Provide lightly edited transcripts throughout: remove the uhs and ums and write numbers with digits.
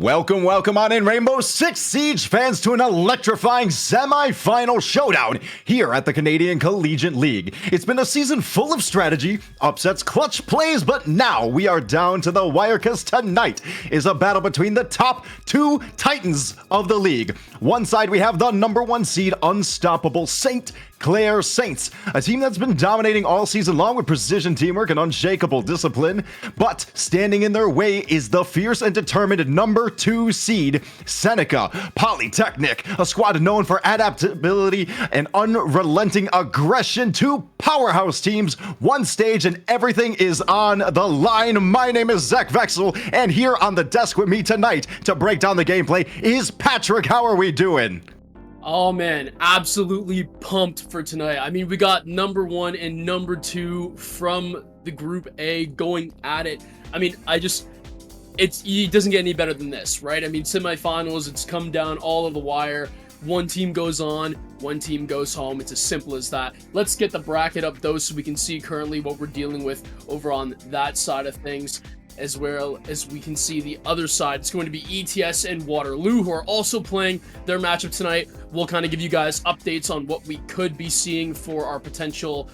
Welcome on in, Rainbow Six Siege fans, to an electrifying semi-final showdown here at the Canadian Collegiate League. It's been a season full of strategy, upsets, clutch plays, but now we are down to the wire because tonight is a battle between the top two titans of the league. One side we have the #1 seed, unstoppable Clair Saints, a team that's been dominating all season long with precision teamwork and unshakable discipline, but standing in their way is the fierce and determined #2 seed, Seneca, Polytechnic, a squad known for adaptability and unrelenting aggression. Two powerhouse teams, one stage, and everything is on the line. My name is Zach Vexel, and here on the desk with me tonight to break down the gameplay is Patrick. How are we doing? Oh man, absolutely pumped for tonight. I mean, we got #1 and #2 from the Group A going at it. I mean, it doesn't get any better than this, right? I mean, semifinals, it's come down all of the wire. One team goes on, one team goes home. It's as simple as that. Let's get the bracket up though so we can see currently what we're dealing with over on that side of things, as well as we can see the other side. It's going to be ETS and Waterloo, who are also playing their matchup tonight. We'll kind of give you guys updates on what we could be seeing for our potential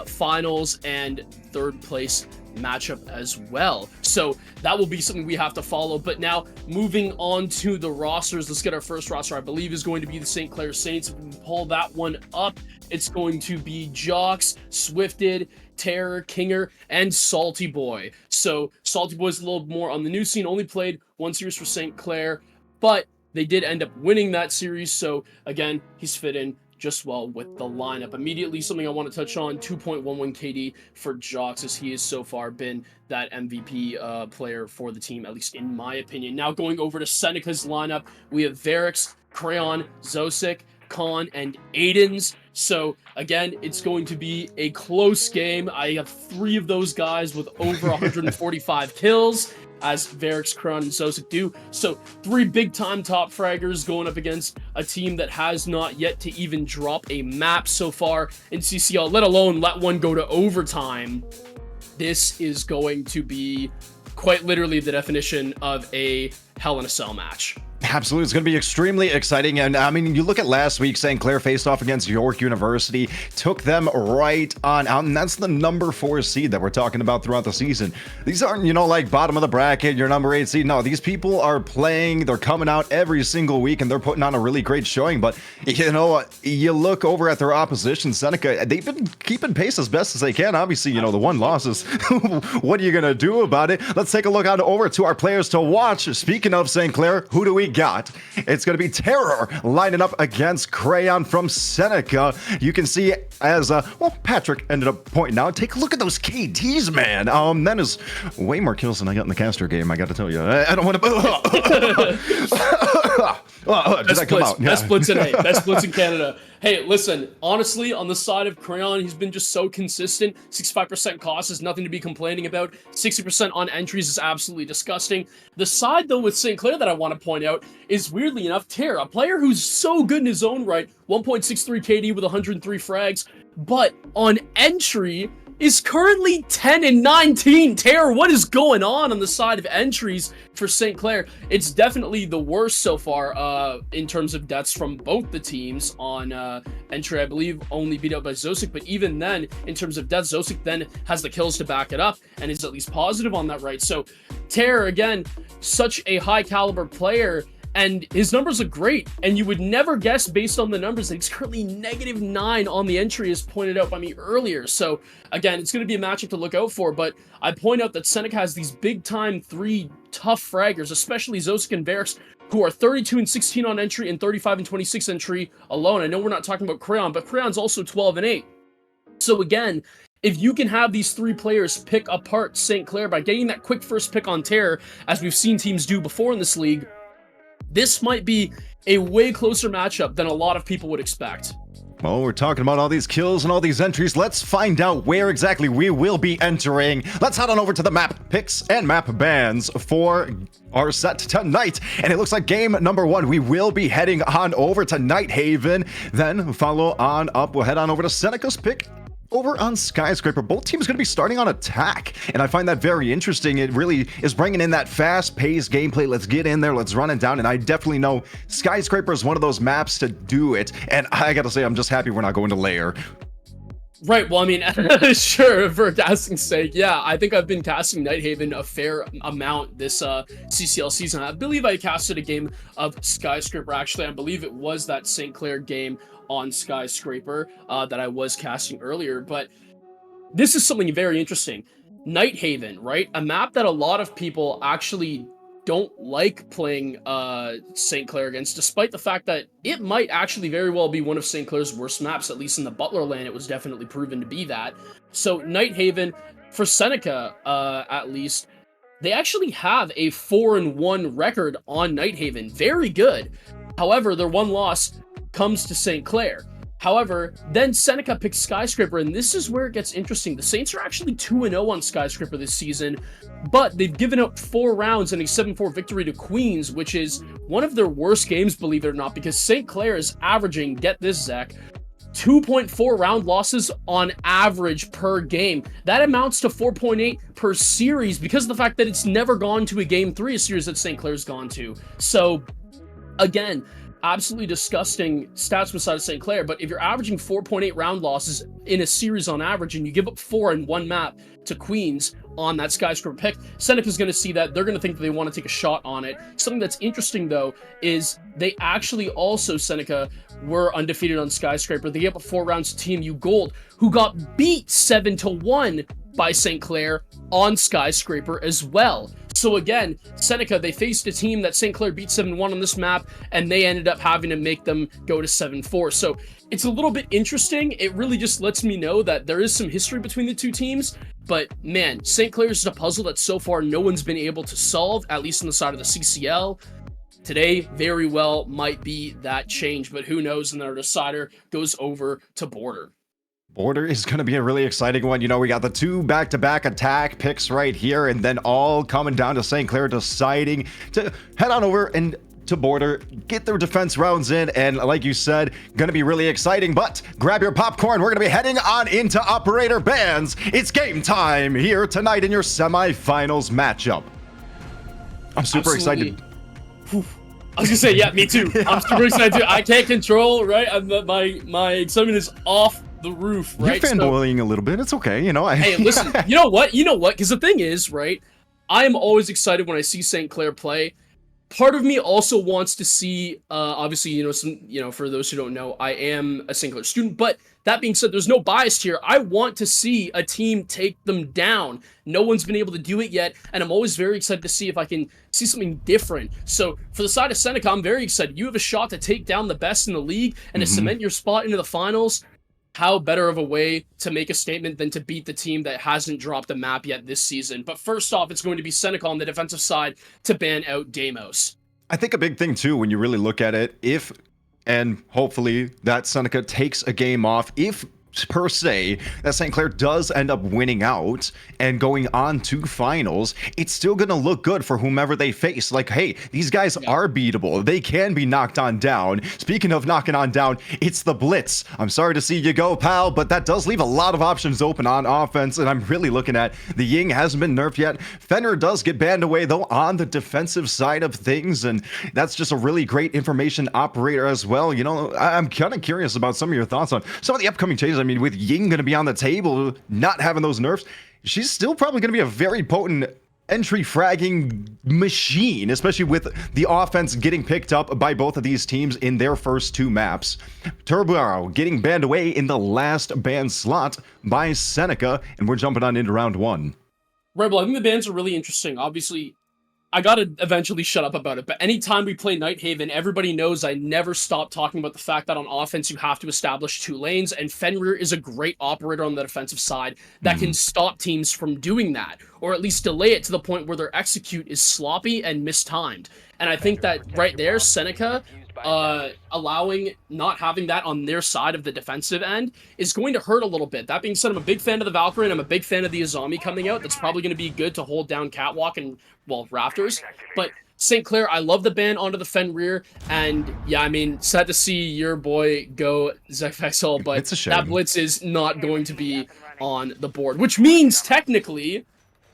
finals and third place matchup as well. So that will be something we have to follow. But now moving on to the rosters, let's get our first roster. I believe is going to be the St. Clair Saints. If we can pull that one up, it's going to be Jocks, Swifted, Terror, Kinger, and Salty Boy. So Salty Boy's a little more on the new scene, only played one series for St. Clair, but they did end up winning that series. So again, he's fit in just well with the lineup. Immediately, something I want to touch on, 2.11 KD for Jocks, as he has so far been that MVP player for the team, at least in my opinion. Now going over to Seneca's lineup, we have Varix, Crayon, Zosik, Khan, and Aiden's. So again, it's going to be a close game. I have 3 of those guys with over 145 kills, as Varix, Crayon, and Zosik do. So 3 big-time top fraggers going up against a team that has not yet to even drop a map so far in CCL, let alone let one go to overtime. This is going to be quite literally the definition of a Hell in a Cell match. Absolutely, it's going to be extremely exciting. And I mean, you look at last week, St. Clair faced off against York University, took them right on out, and that's the #4 seed that we're talking about throughout the season. These aren't, like bottom of the bracket, your #8 seed. No, these people are playing, they're coming out every single week, and they're putting on a really great showing. But, you look over at their opposition, Seneca, they've been keeping pace as best as they can. Obviously, the one loss is, what are you going to do about it? Let's take a look on over to our players to watch. Speaking of St. Clair, who do we got? It's going to be Terror lining up against Crayon from Seneca. You can see as Patrick ended up pointing out, take a look at those KDs, man. That is way more kills than I got in the caster game, I got to tell you. I don't want to Best splits in Best splits in Canada. Hey, listen, honestly, on the side of Crayon, he's been just so consistent. 65% cost is nothing to be complaining about. 60% on entries is absolutely disgusting. The side, though, with St. Clair that I want to point out is, weirdly enough, Terra, a player who's so good in his own right, 1.63 KD with 103 frags, but on entry is currently 10 and 19. Terror, what is going on the side of entries for St. Clair? It's definitely the worst so far in terms of deaths from both the teams on entry. I believe only beat out by Zosik, but even then, in terms of deaths, Zosik then has the kills to back it up and is at least positive on that, right? So Terror, again, such a high caliber player, and his numbers look great, and you would never guess based on the numbers that he's currently -9 on the entry, as pointed out by me earlier. So again, it's going to be a matchup to look out for, but I point out that Seneca has these big-time 3 tough fraggers, especially Zosik and Varix, who are 32 and 16 on entry and 35 and 26 entry alone. I know we're not talking about Crayon, but Crayon's also 12 and 8. So again, if you can have these 3 players pick apart St. Clair by getting that quick first pick on Terror, as we've seen teams do before in this league, this might be a way closer matchup than a lot of people would expect. Well, we're talking about all these kills and all these entries. Let's find out where exactly we will be entering. Let's head on over to the map picks and map bans for our set tonight. And it looks like game #1, we will be heading on over to Nighthaven. Then follow on up, we'll head on over to Seneca's pick Over on Skyscraper, both teams going to be starting on attack, and I find that very interesting. It really is bringing in that fast-paced gameplay. Let's get in there, let's run it down, and I definitely know Skyscraper is one of those maps to do it, and I gotta say, I'm just happy we're not going to Lair. Right, well, I mean, sure, for casting's sake, yeah, I think I've been casting Nighthaven a fair amount this CCL season. I believe I casted a game of Skyscraper, actually. I believe it was that St. Clair game on Skyscraper that I was casting earlier, but this is something very interesting. Nighthaven, right? A map that a lot of people actually don't like playing St. Clair against, despite the fact that it might actually very well be one of St. Clair's worst maps, at least in the Butler lane. It was definitely proven to be that. So Nighthaven, for Seneca at least, they actually have a 4-1 record on Nighthaven. Very good. However, their one loss comes to St. Clair. However, then Seneca picks Skyscraper, and this is where it gets interesting. The Saints are actually 2-0 on Skyscraper this season, but they've given up 4 rounds and a 7-4 victory to Queens, which is one of their worst games, believe it or not, because St. Clair is averaging, get this, Zach, 2.4 round losses on average per game. That amounts to 4.8 per series because of the fact that it's never gone to a Game 3, a series that St. Clair's gone to. So, again, absolutely disgusting stats beside St. Clair, but if you're averaging 4.8 round losses in a series on average and you give up 4 in one map to Queens on that Skyscraper pick, Seneca's going to see that. They're going to think that they want to take a shot on it. Something that's interesting, though, is they actually also, Seneca, were undefeated on Skyscraper. They gave up 4 rounds to Team U Gold, who got beat 7-1 by St. Clair on Skyscraper as well. So again, Seneca, they faced a team that St. Clair beat 7-1 on this map, and they ended up having to make them go to 7-4. So it's a little bit interesting. It really just lets me know that there is some history between the two teams. But man, St. Clair's is a puzzle that so far no one's been able to solve, at least on the side of the CCL. Today, very well might be that change, but who knows, and our decider goes over to Border. Border is going to be a really exciting one. You know, we got the 2 back-to-back attack picks right here, and then all coming down to St. Clair deciding to head on over and to Border, get their defense rounds in, and like you said, going to be really exciting. But grab your popcorn. We're going to be heading on into Operator Bands. It's game time here tonight in your semifinals matchup. I'm super excited. I was gonna say, yeah, me too. I'm super excited too. I can't control, right? My excitement is off the roof, right? You're fanboying a little bit. It's okay, you know. Hey, listen, you know what? Because the thing is, right? I am always excited when I see St. Clair play. Part of me also wants to see, obviously, for those who don't know, I am a St. Clair student, but that being said, there's no bias here. I want to see a team take them down. No one's been able to do it yet, and I'm always very excited to see if I can see something different. So for the side of Seneca, I'm very excited. You have a shot to take down the best in the league and to cement your spot into the finals. How better of a way to make a statement than to beat the team that hasn't dropped a map yet this season? But first off, it's going to be Seneca on the defensive side to ban out Deimos. I think a big thing too, when you really look at it, if and hopefully that Seneca takes a game off, if per se that St. Clair does end up winning out and going on to finals, it's still gonna look good for whomever they face. Like, hey, these guys are beatable. They can be knocked on down. Speaking of knocking on down, it's the Blitz. I'm sorry to see you go, pal, but that does leave a lot of options open on offense, and I'm really looking at the Ying hasn't been nerfed yet. Fenrir does get banned away though on the defensive side of things, and that's just a really great information operator as well. You know, I'm kind of curious about some of your thoughts on some of the upcoming changes. I mean, with Ying going to be on the table, not having those nerfs, she's still probably going to be a very potent entry fragging machine, especially with the offense getting picked up by both of these teams in their first 2 maps. Turbo getting banned away in the last ban slot by Seneca, and we're jumping on into round 1. Rebel, I think the bans are really interesting. Obviously, I gotta eventually shut up about it, but anytime we play Nighthaven, everybody knows I never stop talking about the fact that on offense you have to establish 2 lanes, and Fenrir is a great operator on the defensive side that can stop teams from doing that, or at least delay it to the point where their execute is sloppy and mistimed. And I think that right there, Seneca not having that on their side of the defensive end is going to hurt a little bit. That being said, I'm a big fan of the Valkyrie, and I'm a big fan of the Azami coming out. That's probably going to be good to hold down Catwalk and, well, Rafters. But St. Clair, I love the ban onto the Fenrir, and yeah, I mean, sad to see your boy go Zekvexel, but It's a shame. that blitz is not going to be on the board, which means technically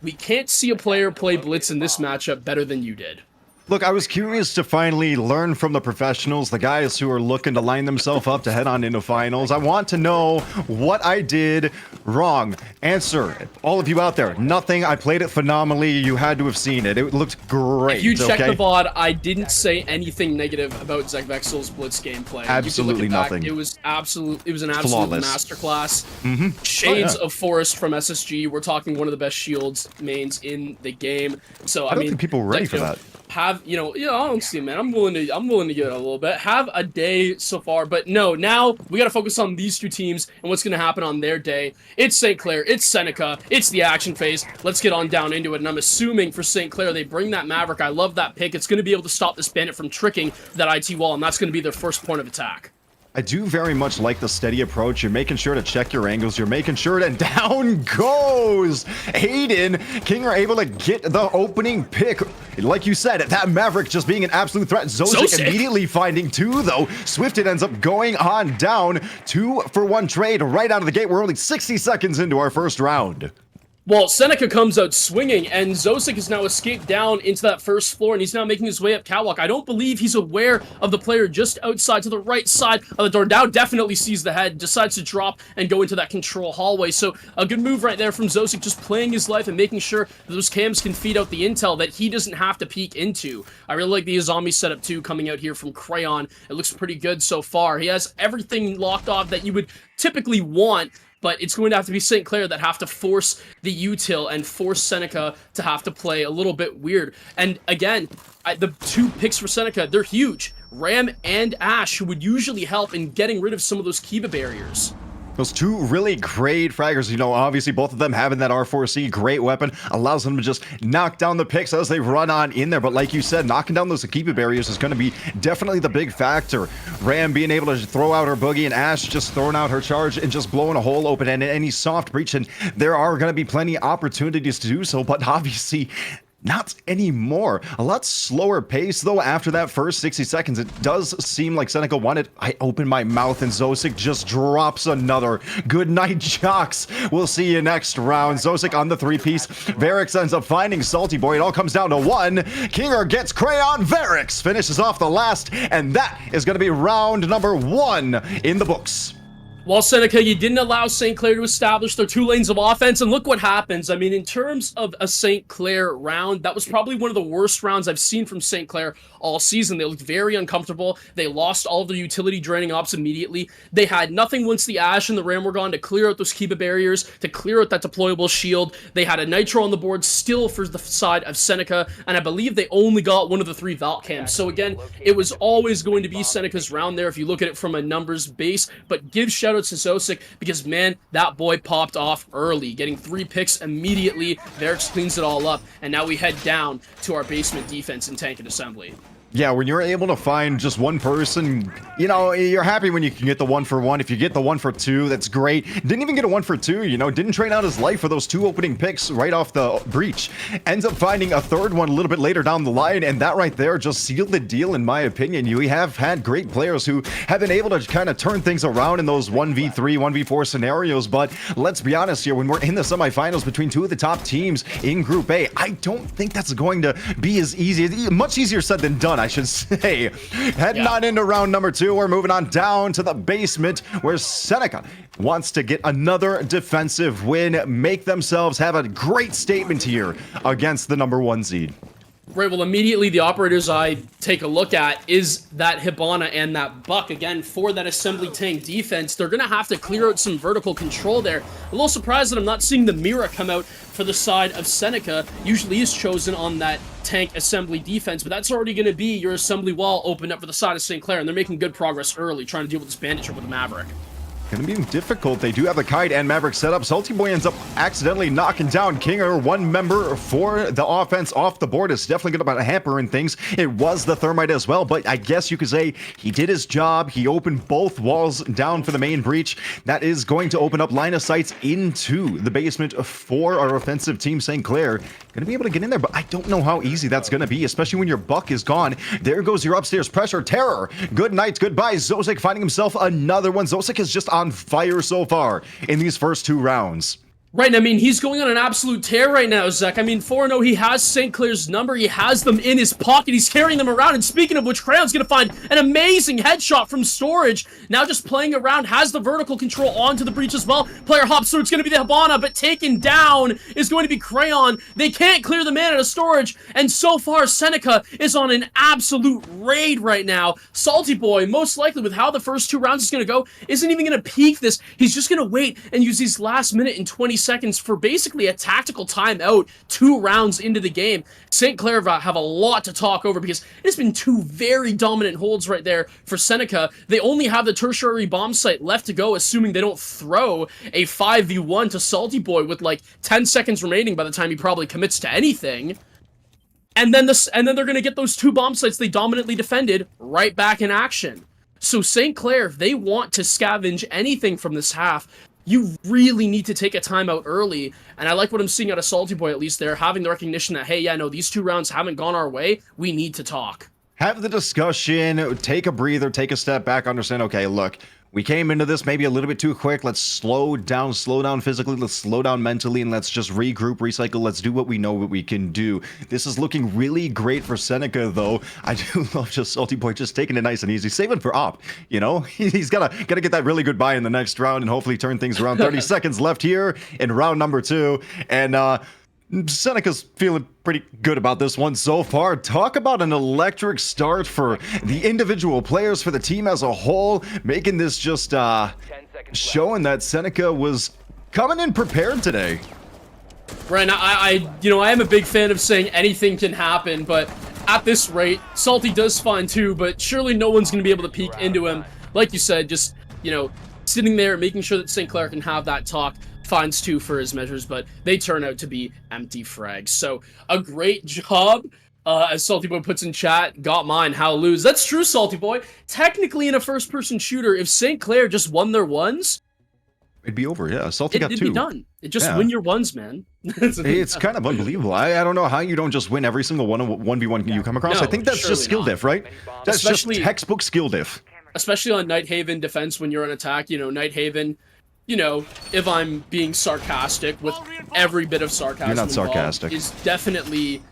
we can't see a player play blitz in this matchup better than you did. Look, I was curious to finally learn from the professionals, the guys who are looking to line themselves up to head on into finals. I want to know what I did wrong. Answer, all of you out there, nothing. I played it phenomenally. You had to have seen it. It looked great. If you check okay? the VOD, I didn't say anything negative about Zekvexel's blitz gameplay. Absolutely nothing. It was an absolute Flawless. masterclass. Shades of Forest from SSG. We're talking one of the best shields mains in the game. So I don't think people were ready for that. I don't see, man. I'm willing to give it a little bit. Have a day so far, but no. Now we got to focus on these two teams and what's gonna happen on their day. It's St. Clair, it's Seneca, it's the action phase. Let's get on down into it. And I'm assuming for St. Clair they bring that Maverick. I love that pick. It's gonna be able to stop this bandit from tricking that IT wall, and that's gonna be their first point of attack. I do very much like the steady approach. You're making sure to check your angles. You're making sure to down goes Hayden. King are able to get the opening pick. Like you said, that Maverick just being an absolute threat. Zosic immediately finding two, though. Swifted ends up going on down. 2-for-1 trade right out of the gate. We're only 60 seconds into our first round. Well, Seneca comes out swinging, and Zosic has now escaped down into that first floor, and he's now making his way up catwalk. I don't believe he's aware of the player just outside to the right side of the door. Now definitely sees the head, decides to drop and go into that control hallway. So a good move right there from Zosic, just playing his life and making sure that those cams can feed out the intel that he doesn't have to peek into. I really like the zombie setup too, coming out here from Crayon. It looks pretty good so far. He has everything locked off that you would typically want, but it's going to have to be St. Clair that have to force the util and force Seneca to have to play a little bit weird. And again, the two picks for Seneca, they're huge. Ram and Ash, who would usually help in getting rid of some of those Kiba barriers. Those two really great fraggers, you know, obviously both of them having that R4C, great weapon, allows them to just knock down the picks as they run on in there. But like you said, knocking down those Akiba barriers is going to be definitely the big factor. Ram being able to throw out her boogie and Ash just throwing out her charge and just blowing a hole open and any soft breach. And there are going to be plenty of opportunities to do so, but obviously not anymore. A lot slower pace, though, after that first 60 seconds. It does seem like Seneca wanted. I open my mouth, and Zosic just drops another. Good night, Jocks. We'll see you next round. Zosic on the three-piece. Varix ends up finding Salty Boy. It all comes down to one. Kinger gets Crayon. Varix finishes off the last, and that is going to be round number 1 in the books. While Seneca, you didn't allow St. Clair to establish their 2 lanes of offense, and look what happens. I mean, in terms of a St. Clair round, that was probably one of the worst rounds I've seen from St. Clair all season. They looked very uncomfortable. They lost all of their utility draining ops immediately. They had nothing once the Ash and the Ram were gone to clear out those Kiba barriers, to clear out that deployable shield. They had a Nitro on the board still for the side of Seneca, and I believe they only got one of the 3 Vault cams. So again, it was always going to be Seneca's round there if you look at it from a numbers base, but give shout out to Zosic because, man, that boy popped off early, getting 3 picks immediately. Varix cleans it all up, and now we head down to our basement defense and tank and assembly. Yeah, when you're able to find just one person, you know, you're happy when you can get the 1-for-1. If you get the 1-for-2, that's great. Didn't even get a 1-for-2, you know, didn't trade out his life for those 2 opening picks right off the breach. Ends up finding a 3rd one a little bit later down the line, and that right there just sealed the deal, in my opinion. We have had great players who have been able to kind of turn things around in those 1v3, 1v4 scenarios, but let's be honest here, when we're in the semifinals between 2 of the top teams in Group A, I don't think that's going to be as easy, much easier said than done, I should say. Heading on into round number 2, we're moving on down to the basement where Seneca wants to get another defensive win, make themselves have a great statement here against the number 1 seed. Right, well, immediately the operators I take a look at is that Hibana and that Buck. Again, for that assembly tank defense, they're going to have to clear out some vertical control there. A little surprised that I'm not seeing the Mira come out for the side of Seneca. Usually is chosen on that tank assembly defense, but that's already going to be your assembly wall opened up for the side of St. Clair, and they're making good progress early, trying to deal with this bandit trip with the Maverick. gonna be difficult. They do have the Kite and Maverick set up. Salty Boy ends up accidentally knocking down Kinger. One member for the offense off the board is definitely gonna be hampering things. It was the Thermite as well, but I guess you could say he did his job. He opened both walls down for the main breach. That is going to open up line of sights into the basement for our offensive team. St. Clair gonna be able to get in there, but I don't know how easy that's gonna be, especially when your buck is gone. There goes your upstairs pressure. Terror. Good night, goodbye. Zosik finding himself another one. Zosik is just on fire so far in these first 2 rounds. Right, I mean, he's going on an absolute tear right now, Zach. I mean, 4-0, he has St. Clair's number. He has them in his pocket. He's carrying them around. And speaking of which, Crayon's going to find an amazing headshot from Storage. Now just playing around, has the vertical control onto the breach as well. Player hops through. It's going to be the Habana, but taken down is going to be Crayon. They can't clear the man out of Storage. And so far, Seneca is on an absolute raid right now. Salty Boy, most likely with how the first 2 rounds is going to go, isn't even going to peak this. He's just going to wait and use these last minute and 20 seconds for basically a tactical timeout 2 rounds into the game. St. Clair have a lot to talk over because it's been 2 very dominant holds right there for Seneca. They only have the tertiary bomb site left to go, assuming they don't throw a 5v1 to Salty Boy with like 10 seconds remaining by the time he probably commits to anything. And then they're going to get those 2 bomb sites they dominantly defended right back in action. So St. Clair, if they want to scavenge anything from this half, you really need to take a timeout early, and I like what I'm seeing out of Salty Boy, at least they're having the recognition that, hey, yeah, no, these 2 rounds haven't gone our way, we need to talk. Have the discussion, take a breather, take a step back, understand, okay, look, we came into this maybe a little bit too quick. Let's slow down physically. Let's slow down mentally, and let's just regroup, recycle. Let's do what we know what we can do. This is looking really great for Seneca, though. I do love just Salty Boy just taking it nice and easy, saving for op. You know, he's gotta get that really good buy in the next round and hopefully turn things around. 30 seconds left here in round number 2, and Seneca's feeling pretty good about this one so far. Talk about an electric start for the individual players, for the team as a whole, making this just showing that Seneca was coming in prepared today. Right, now, I am a big fan of saying anything can happen, but at this rate, Salty does find 2, but surely no one's going to be able to peek into him. Like you said, just, sitting there, making sure that St. Clair can have that talk. Finds 2 for his measures, but they turn out to be empty frags. So a great job, as Salty Boy puts in chat, got mine, how lose. That's true, Salty Boy. Technically, in a first-person shooter, if St. Clair just won their ones, it'd be over. Yeah, Salty got 2. It'd be done. It just win your ones, man. It's kind of unbelievable. I don't know how you don't just win every single 1v1 you come across. No, I think that's just skill diff, right? That's just textbook skill diff. Especially on Nighthaven defense when you're on attack. Nighthaven, if I'm being sarcastic, with every bit of sarcasm You're not sarcastic. is definitely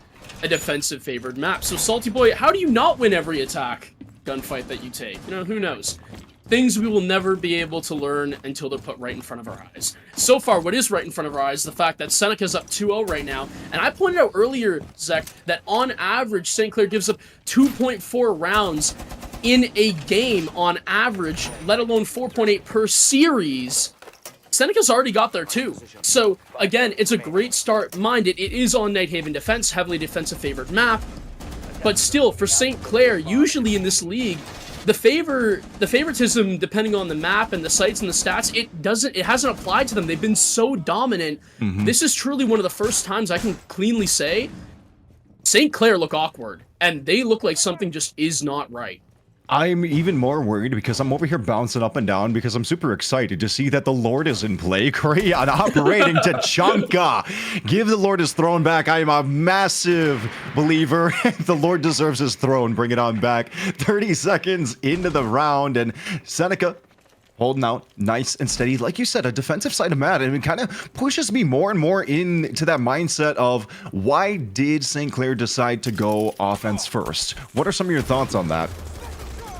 a defensive favored map. So Salty Boy, how do you not win every attack gunfight that you take? Who knows? Things we will never be able to learn until they're put right in front of our eyes. So far, what is right in front of our eyes is the fact that Seneca's up 2-0 right now. And I pointed out earlier, Zach, that on average, St. Clair gives up 2.4 rounds in a game on average, let alone 4.8 per series. Seneca's already got there too. So again, it's a great start. Mind it, it is on Nighthaven defense, heavily defensive favored map. But still, for St. Clair, usually in this league, the favoritism, depending on the map and the sites and the stats, it hasn't applied to them. They've been so dominant. This is truly one of the first times I can cleanly say St. Clair look awkward, and they look like something just is not right. I'm even more worried because I'm over here bouncing up and down because I'm super excited to see that the Lord is in play. Crayon operating to Chunka. Give the Lord his throne back. I am a massive believer. The Lord deserves his throne. Bring it on back. 30 seconds into the round, and Seneca holding out nice and steady. Like you said, a defensive side of Matt, and it kind of pushes me more and more into that mindset of why did St. Clair decide to go offense first? What are some of your thoughts on that?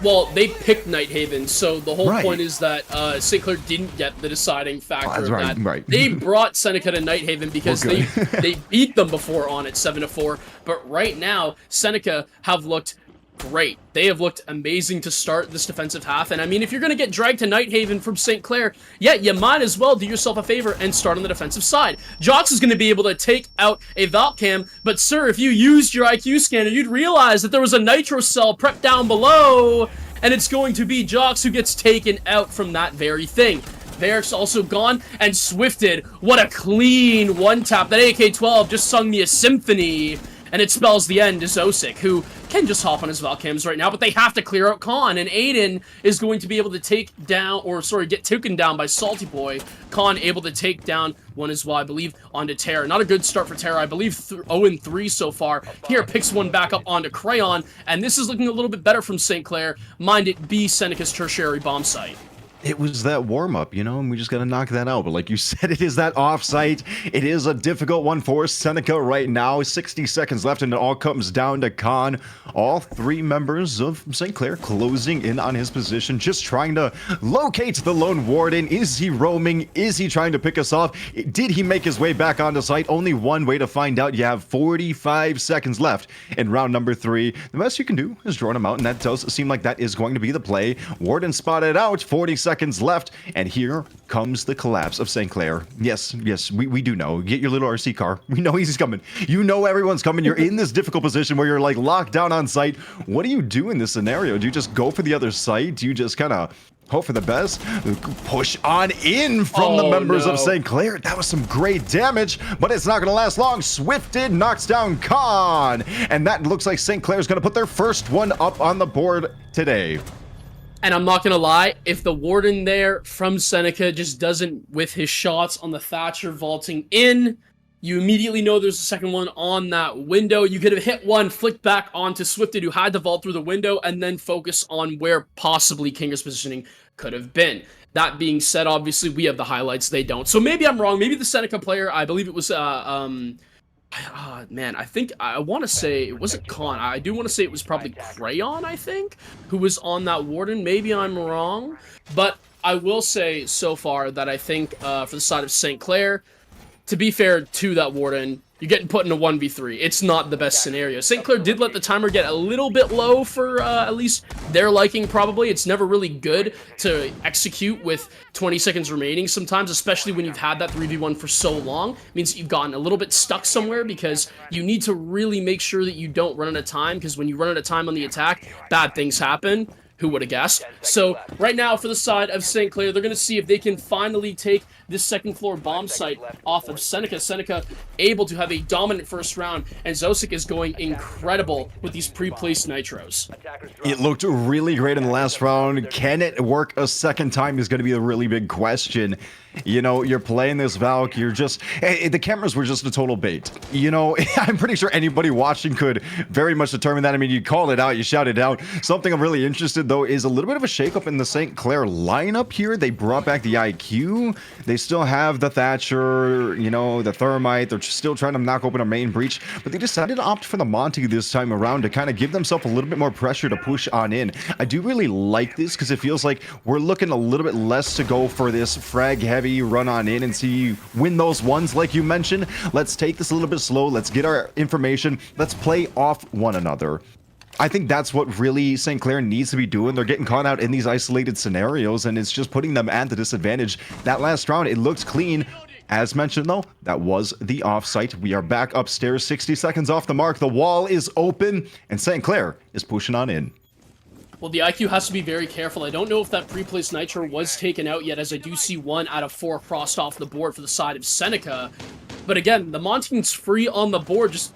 Well, they picked Nighthaven, so the whole point is that St. Clair didn't get the deciding factor of that. They brought Seneca to Nighthaven because they beat them before on it 7-4, but right now, Seneca have looked great. They have looked amazing to start this defensive half, and I mean, if you're going to get dragged to Nighthaven from St. Clair, yeah, you might as well do yourself a favor and start on the defensive side. Jox is going to be able to take out a Valk Cam, but sir, if you used your IQ scanner, you'd realize that there was a Nitro Cell prepped down below, and it's going to be Jox who gets taken out from that very thing. Varric's also gone, and Swifted, what a clean one-tap. That AK-12 just sung me a symphony, and it spells the end to Zosic, who can just hop on his Valcams right now, but they have to clear out Khan, and Aiden is going to be able to take down, or sorry, get taken down by Salty Boy. Khan able to take down one as well, I believe, onto Terra. Not a good start for Terra, I believe 0-3 so far. Here, picks one back up onto Crayon, and this is looking a little bit better from St. Clair. Mind it be Seneca's tertiary bomb site. It was that warm-up, you know, and we just got to knock that out. But like you said, it is that off-site. It is a difficult one for Seneca right now. 60 seconds left, and it all comes down to Khan. All three members of St. Clair closing in on his position, just trying to locate the lone warden. Is he roaming? Is he trying to pick us off? Did he make his way back onto site? Only one way to find out. You have 45 seconds left in round number 3. The best you can do is drone him out, and that does seem like that is going to be the play. Warden spotted out, 40 seconds left, and here comes the collapse of St. Clair. Yes, we do know. Get your little RC car. We know he's coming. You know everyone's coming. You're in this difficult position where you're like locked down on site. What do you do in this scenario? Do you just go for the other site? Do you just kind of hope for the best? Push on in from the members of St. Clair. That was some great damage, but it's not going to last long. Swifted knocks down Khan, and that looks like St. Clair's going to put their first one up on the board today. And I'm not gonna lie, if the warden there from Seneca just doesn't whiff his shots on the Thatcher vaulting in, you immediately know there's a second one on that window. You could have hit one, flicked back onto Swifted, who had to vault through the window, and then focus on where possibly Kinger's positioning could have been. That being said, obviously, we have the highlights, they don't. So maybe I'm wrong. Maybe the Seneca player, I believe it was, man, I think, I want to say, it wasn't Khan. I do want to say it was probably Crayon, I think, who was on that warden. Maybe I'm wrong. But I will say so far that I think for the side of St. Clair, to be fair to that warden, you're getting put in a 1v3. It's not the best scenario. St. Clair did let the timer get a little bit low for at least their liking, probably. It's never really good to execute with 20 seconds remaining sometimes, especially when you've had that 3v1 for so long. It means that you've gotten a little bit stuck somewhere because you need to really make sure that you don't run out of time, because when you run out of time on the attack, bad things happen. Who would have guessed? So right now for the side of St. Clair, they're going to see if they can finally take this second floor bomb site off of Seneca. Seneca able to have a dominant first round, and Zosic is going incredible with these pre-placed nitros. It looked really great in the last round. Can it work a second time is going to be a really big question. You know, you're playing this Valk, you're just... the cameras were just a total bait. You know, I'm pretty sure anybody watching could very much determine that. I mean, you called it out, you shouted out. Something I'm really interested, though, is a little bit of a shakeup in the St. Clair lineup here. They brought back the IQ. They still have the Thatcher, you know, the Thermite. They're still trying to knock open a main breach, but they decided to opt for the Monty this time around to kind of give themselves a little bit more pressure to push on in. I do really like this because it feels like we're looking a little bit less to go for this frag-heavy run on in and see win those ones like you mentioned. Let's take this a little bit slow. Let's get our information. Let's play off one another. I think that's what really St. Clair needs to be doing. They're getting caught out in these isolated scenarios, and it's just putting them at the disadvantage. That last round, it looks clean. As mentioned, though, that was the offsite. We are back upstairs, 60 seconds off the mark. The wall is open, and St. Clair is pushing on in. Well, the IQ has to be very careful. I don't know if that pre-placed Nitro was taken out yet, as I do see 1 out of 4 crossed off the board for the side of Seneca. But again, the Montaigne's free on the board. Just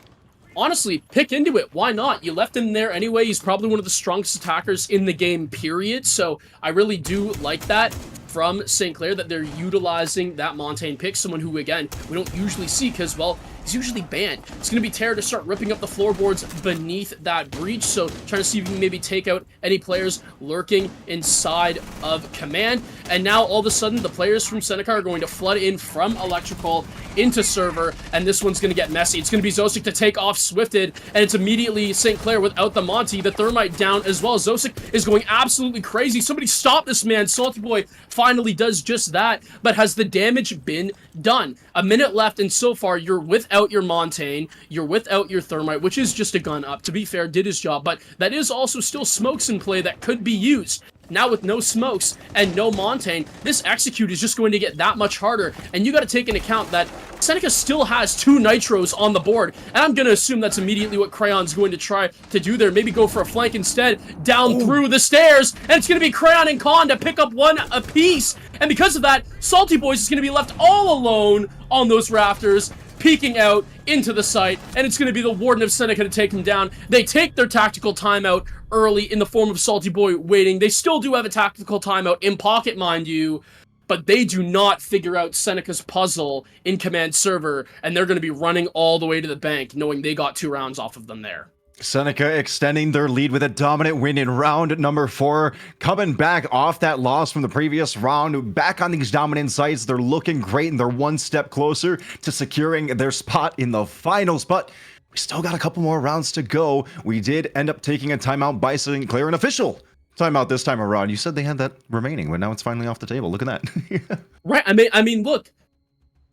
honestly, pick into it. Why not? You left him there anyway. He's probably one of the strongest attackers in the game, period. So I really do like that from St. Clair, that they're utilizing that Montaigne pick, someone who, again, we don't usually see because, well, he's usually banned. It's going to be Terra to start ripping up the floorboards beneath that breach, so trying to see if you can maybe take out any players lurking inside of command. And now, all of a sudden, the players from Seneca are going to flood in from electrical into server, and this one's going to get messy. It's going to be Zosic to take off Swifted, and it's immediately St. Clair without the Monty, the Thermite down as well. Zosic is going absolutely crazy. Somebody stop this man. Salty Boy finally does just that, but has the damage been done? A minute left, and so far, you're without your Montaigne, you're without your Thermite, which is just a gun up. To be fair, did his job, but that is also still smokes in play that could be used. Now with no smokes and no Montaigne, this execute is just going to get that much harder. And you got to take into account that Seneca still has 2 nitros on the board. And I'm going to assume that's immediately what Crayon's going to try to do there. Maybe go for a flank instead, down through the stairs. And it's going to be Crayon and Con to pick up 1 apiece. And because of that, Salty Boys is going to be left all alone on those rafters, peeking out into the site, and it's going to be the Warden of Seneca to take him down. They take their tactical timeout early in the form of Salty Boy waiting. They still do have a tactical timeout in pocket, mind you, but they do not figure out Seneca's puzzle in command server, and they're going to be running all the way to the bank, knowing they got 2 rounds off of them there. Seneca extending their lead with a dominant win in round number 4, coming back off that loss from the previous round, back on these dominant sites. They're looking great and they're 1 step closer to securing their spot in the finals, but we still got a couple more rounds to go. We did end up taking a timeout by St. Clair, an official timeout this time around. You said they had that remaining, but now it's finally off the table. Look at that. Right, I mean, look.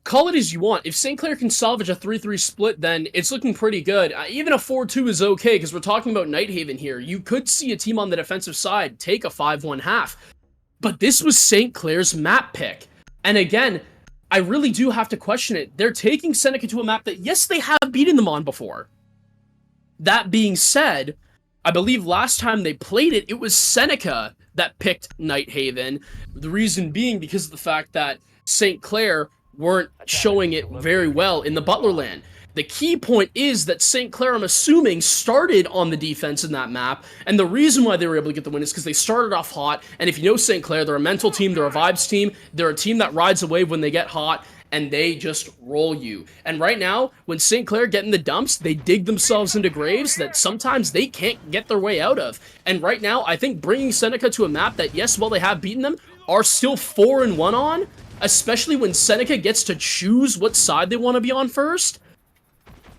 Call it as you want. If St. Clair can salvage a 3-3 split, then it's looking pretty good. Even a 4-2 is okay, because we're talking about Nighthaven here. You could see a team on the defensive side take a 5-1 half. But this was St. Clair's map pick. And again, I really do have to question it. They're taking Seneca to a map that, yes, they have beaten them on before. That being said, I believe last time they played it, it was Seneca that picked Nighthaven. The reason being because of the fact that St. Clair weren't showing it very well in the Butlerland. The key point is that St. Clair, I'm assuming, started on the defense in that map, and the reason why they were able to get the win is because they started off hot, and if you know St. Clair, they're a mental team, they're a vibes team, they're a team that rides a wave when they get hot, and they just roll you. And right now, when St. Clair get in the dumps, they dig themselves into graves that sometimes they can't get their way out of. And right now, I think bringing Seneca to a map that, yes, while they have beaten them, are still 4-1 on, especially when Seneca gets to choose what side they want to be on first,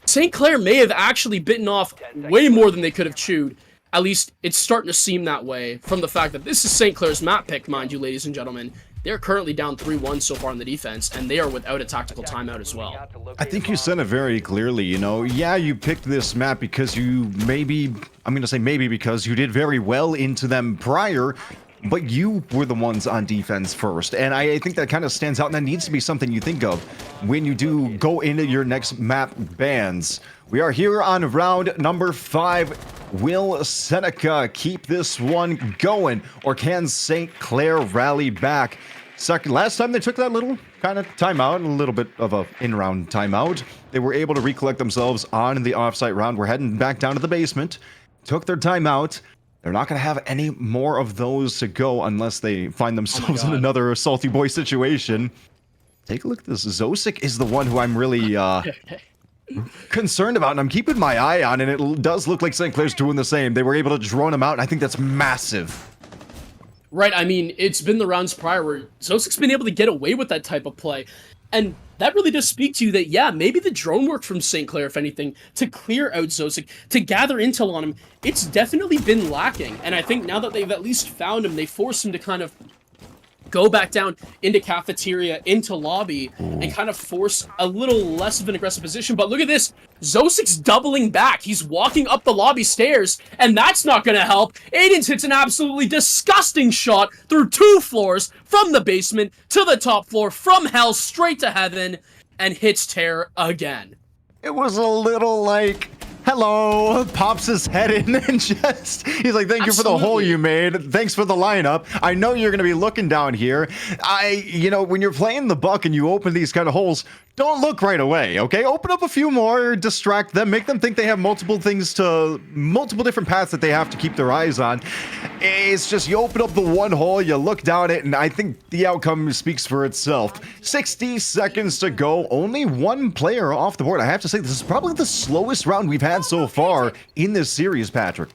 St. Clair may have actually bitten off way more than they could have chewed. At least, it's starting to seem that way from the fact that this is St. Clair's map pick, mind you, ladies and gentlemen. They're currently down 3-1 so far on the defense, and they are without a tactical timeout as well. I think you said it very clearly, you know. Yeah, you picked this map because you maybe, I'm going to say maybe because you did very well into them prior, but you were the ones on defense first, and I think that kind of stands out, and that needs to be something you think of when you do go into your next map bans. We are here on round number 5. Will Seneca keep this one going, or can St. Clair rally back? Last time they took that little kind of timeout, a little bit of a in-round timeout, they were able to recollect themselves on the offsite round. We're heading back down to the basement, took their timeout. They're not going to have any more of those to go unless they find themselves in another Salty Boy situation. Take a look at this. Zosik is the one who I'm really concerned about, and I'm keeping my eye on, and it does look like St. Clair's doing the same. They were able to drone him out, and I think that's massive. Right, I mean, it's been the rounds prior where Zosik's been able to get away with that type of play. And that really does speak to you that, yeah, maybe the drone worked from St. Clair, if anything, to clear out Zosik, to gather intel on him. It's definitely been lacking. And I think now that they've at least found him, they force him to kind of go back down into cafeteria, into lobby, and kind of force a little less of an aggressive position. But look at this. Zosik's doubling back. He's walking up the lobby stairs, and that's not going to help. Aiden's hits an absolutely disgusting shot through 2 floors, from the basement to the top floor, from hell straight to heaven, and hits Tear again. It was a little like, hello, pops his head in and just, he's like, thank you for the hole you made. Thanks for the lineup. I know you're going to be looking down here. You know, when you're playing the buck and you open these kind of holes, don't look right away, okay? Open up a few more, distract them, make them think they have multiple different paths that they have to keep their eyes on. It's just, you open up the one hole, you look down it, and I think the outcome speaks for itself. 60 seconds to go, only 1 player off the board. I have to say, this is probably the slowest round we've had so far in this series, Patrick.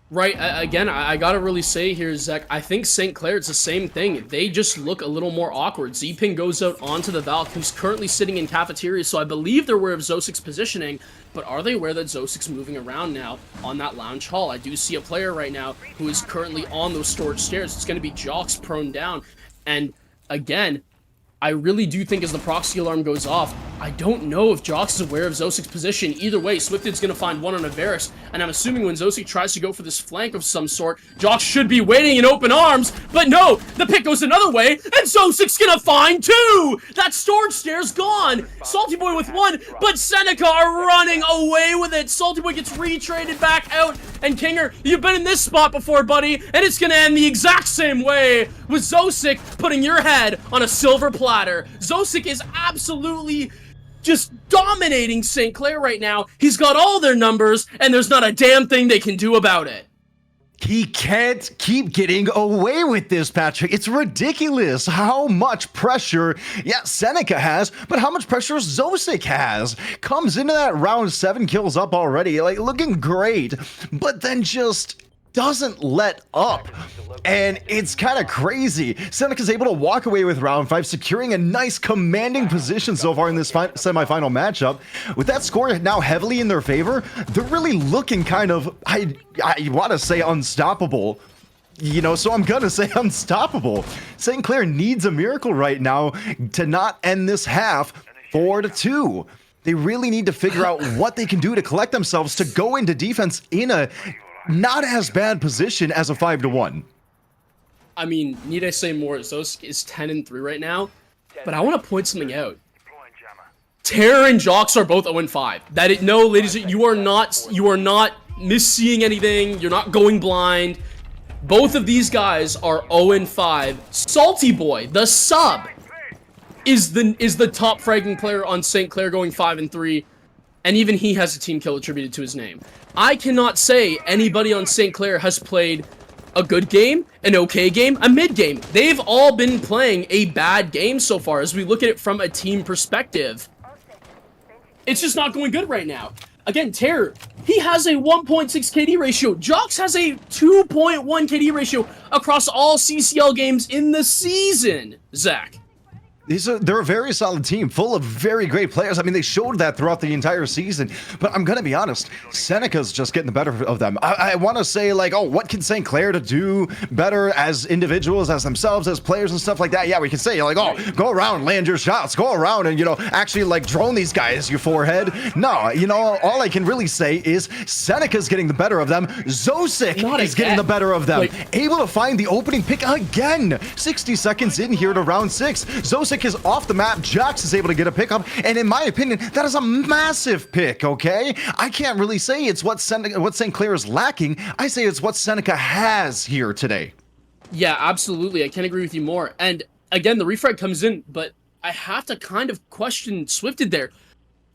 Right, again, I gotta really say here, Zach, I think St. Clair, it's the same thing. They just look a little more awkward. Zping goes out onto the Valk, who's currently sitting in cafeteria, so I believe they're aware of Zosik's positioning, but are they aware that Zosik's moving around now on that lounge hall? I do see a player right now who is currently on those storage stairs. It's gonna be Jocks prone down, and again, I really do think as the proxy alarm goes off, I don't know if Jox is aware of Zosik's position. Either way, Swifted's going to find one on Averus, and I'm assuming when Zosik tries to go for this flank of some sort, Jox should be waiting in open arms, but no, the pick goes another way, and Zosik's going to find two! That storage stair's gone! Salty Boy with one, but Seneca are running away with it! Salty Boy gets retraded back out, and Kinger, you've been in this spot before, buddy, and it's going to end the exact same way, with Zosik putting your head on a silver platter. Zosik is absolutely just dominating St. Clair right now. He's got all their numbers, and there's not a damn thing they can do about it. He can't keep getting away with this, Patrick. It's ridiculous how much pressure, yeah, Seneca has, but how much pressure Zosik has. Comes into that round 7 kills up already, like looking great, but then just doesn't let up. And it's kind of crazy. Seneca's able to walk away with round 5, securing a nice commanding position so far in this semifinal matchup. With that score now heavily in their favor, they're really looking kind of, I want to say unstoppable. You know, so I'm gonna say unstoppable. St. Clair needs a miracle right now to not end this half 4-2. They really need to figure out what they can do to collect themselves to go into defense in a not as bad position as a 5-1. I mean, need I say more? Zosk is 10-3 right now, but I want to point something out. Terror and Jox are both 0-5. No, ladies, you are not misseeing anything. You're not going blind. Both of these guys are 0-5. Salty Boy, the sub, is the top fragging player on St. Clair, going 5-3. And even he has a team kill attributed to his name. I cannot say anybody on St. Clair has played a good game, an okay game, a mid game. They've all been playing a bad game so far as we look at it from a team perspective. It's just not going good right now. Again, Terror, he has a 1.6 KD ratio. Jox has a 2.1 KD ratio across all CCL games in the season, Zach. They're a very solid team, full of very great players. I mean, they showed that throughout the entire season. But I'm going to be honest, Seneca's just getting the better of them. I want to say, like, oh, what can St. Clair to do better as individuals, as themselves, as players and stuff like that? Yeah, we can say, like, oh, go around, land your shots, go around and, you know, actually, like, drone these guys, you forehead. No, you know, all I can really say is Seneca's getting the better of them. Zosik is getting the better of them. Able to find the opening pick again. 60 seconds in here to round 6. Zosik is off the map. Jox is able to get a pickup, and in my opinion, that is a massive pick, okay? I can't really say it's what St. Clair is lacking. I say it's what Seneca has here today. Yeah, absolutely. I can't agree with you more. And again, the refrag comes in, but I have to kind of question Swifted there.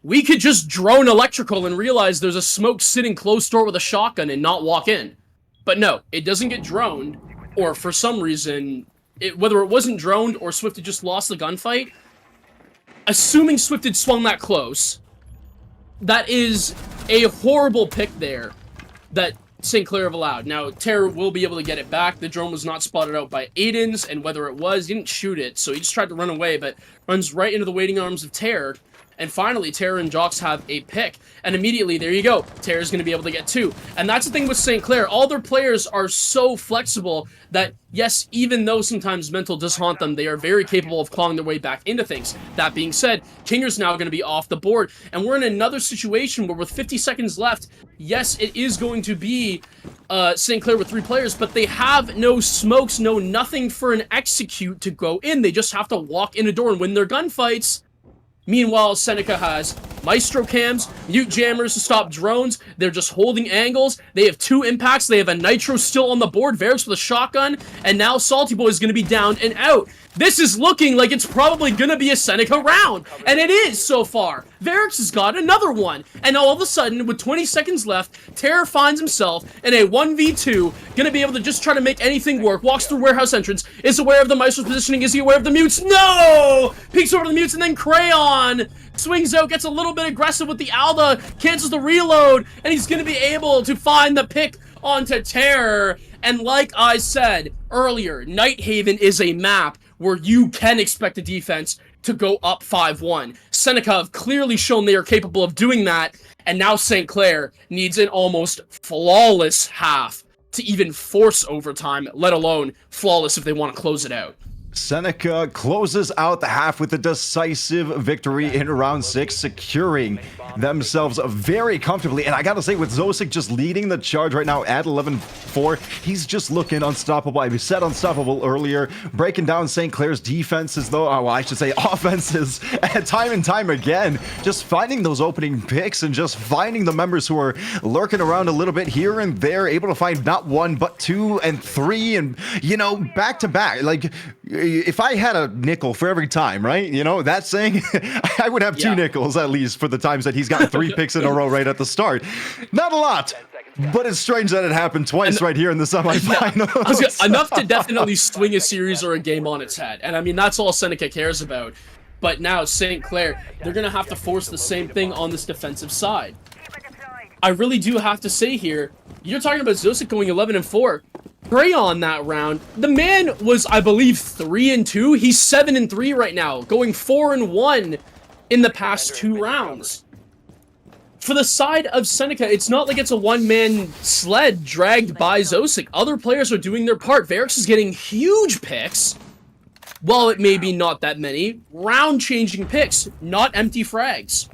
We could just drone electrical and realize there's a smoke sitting close door with a shotgun and not walk in. But no, it doesn't get droned, or for some reason, whether it wasn't droned or Swifted just lost the gunfight, assuming Swifted swung that close, that is a horrible pick there that St. Clair have allowed. Now, Terror will be able to get it back. The drone was not spotted out by Aiden's, and whether it was, he didn't shoot it, so he just tried to run away, but runs right into the waiting arms of Terror. And finally, Terror and Jox have a pick. And immediately, there you go. Terror's going to be able to get 2. And that's the thing with St. Clair. All their players are so flexible that, yes, even though sometimes mental does haunt them, they are very capable of clawing their way back into things. That being said, Kinger's now going to be off the board. And we're in another situation where with 50 seconds left, yes, it is going to be St. Clair with 3 players, but they have no smokes, no nothing for an execute to go in. They just have to walk in a door and win their gunfights. Meanwhile, Seneca has Maestro cams, mute jammers to stop drones. They're just holding angles. They have 2 impacts. They have a Nitro still on the board. Varix with a shotgun. And now Salty Boy is going to be down and out. This is looking like it's probably going to be a Seneca round. And it is so far. Varix has got another one. And all of a sudden, with 20 seconds left, Terror finds himself in a 1v2. Going to be able to just try to make anything work. Walks through warehouse entrance. Is aware of the Maestro's positioning. Is he aware of the mutes? No! Peeks over to the mutes and then Crayon swings out, gets a little bit aggressive with the Alda, cancels the reload, and he's going to be able to find the pick onto Terror. And like I said earlier, Nighthaven is a map where you can expect a defense to go up 5-1. Seneca have clearly shown they are capable of doing that, and now St. Clair needs an almost flawless half to even force overtime, let alone flawless if they want to close it out. Seneca closes out the half with a decisive victory in round 6, securing themselves very comfortably. And I gotta say, with Zosik just leading the charge right now at 11-4, he's just looking unstoppable. I said unstoppable earlier, breaking down St. Clair's defenses, though, well, I should say offenses, time and time again, just finding those opening picks and just finding the members who are lurking around a little bit here and there, able to find not 1, but 2 and 3, and, you know, back to back. Like, if I had a nickel for every time, right? You know, that saying, I would have 2 nickels at least for the times that he's got 3 picks in a row right at the start. Not a lot, but it's strange that it happened twice right here in the semifinals. Enough to definitely swing a series or a game on its head. And I mean, that's all Seneca cares about. But now St. Clair, they're going to have to force the same thing on this defensive side. I really do have to say here, you're talking about Zosik going 11-4. Prey on that round. The man was, I believe, 3-2. He's 7-3 right now, going 4-1 in the past 2 rounds. For the side of Seneca, it's not like it's a one-man sled dragged by Zosik. Other players are doing their part. Varix is getting huge picks. While it may be not that many, round-changing picks, not empty frags.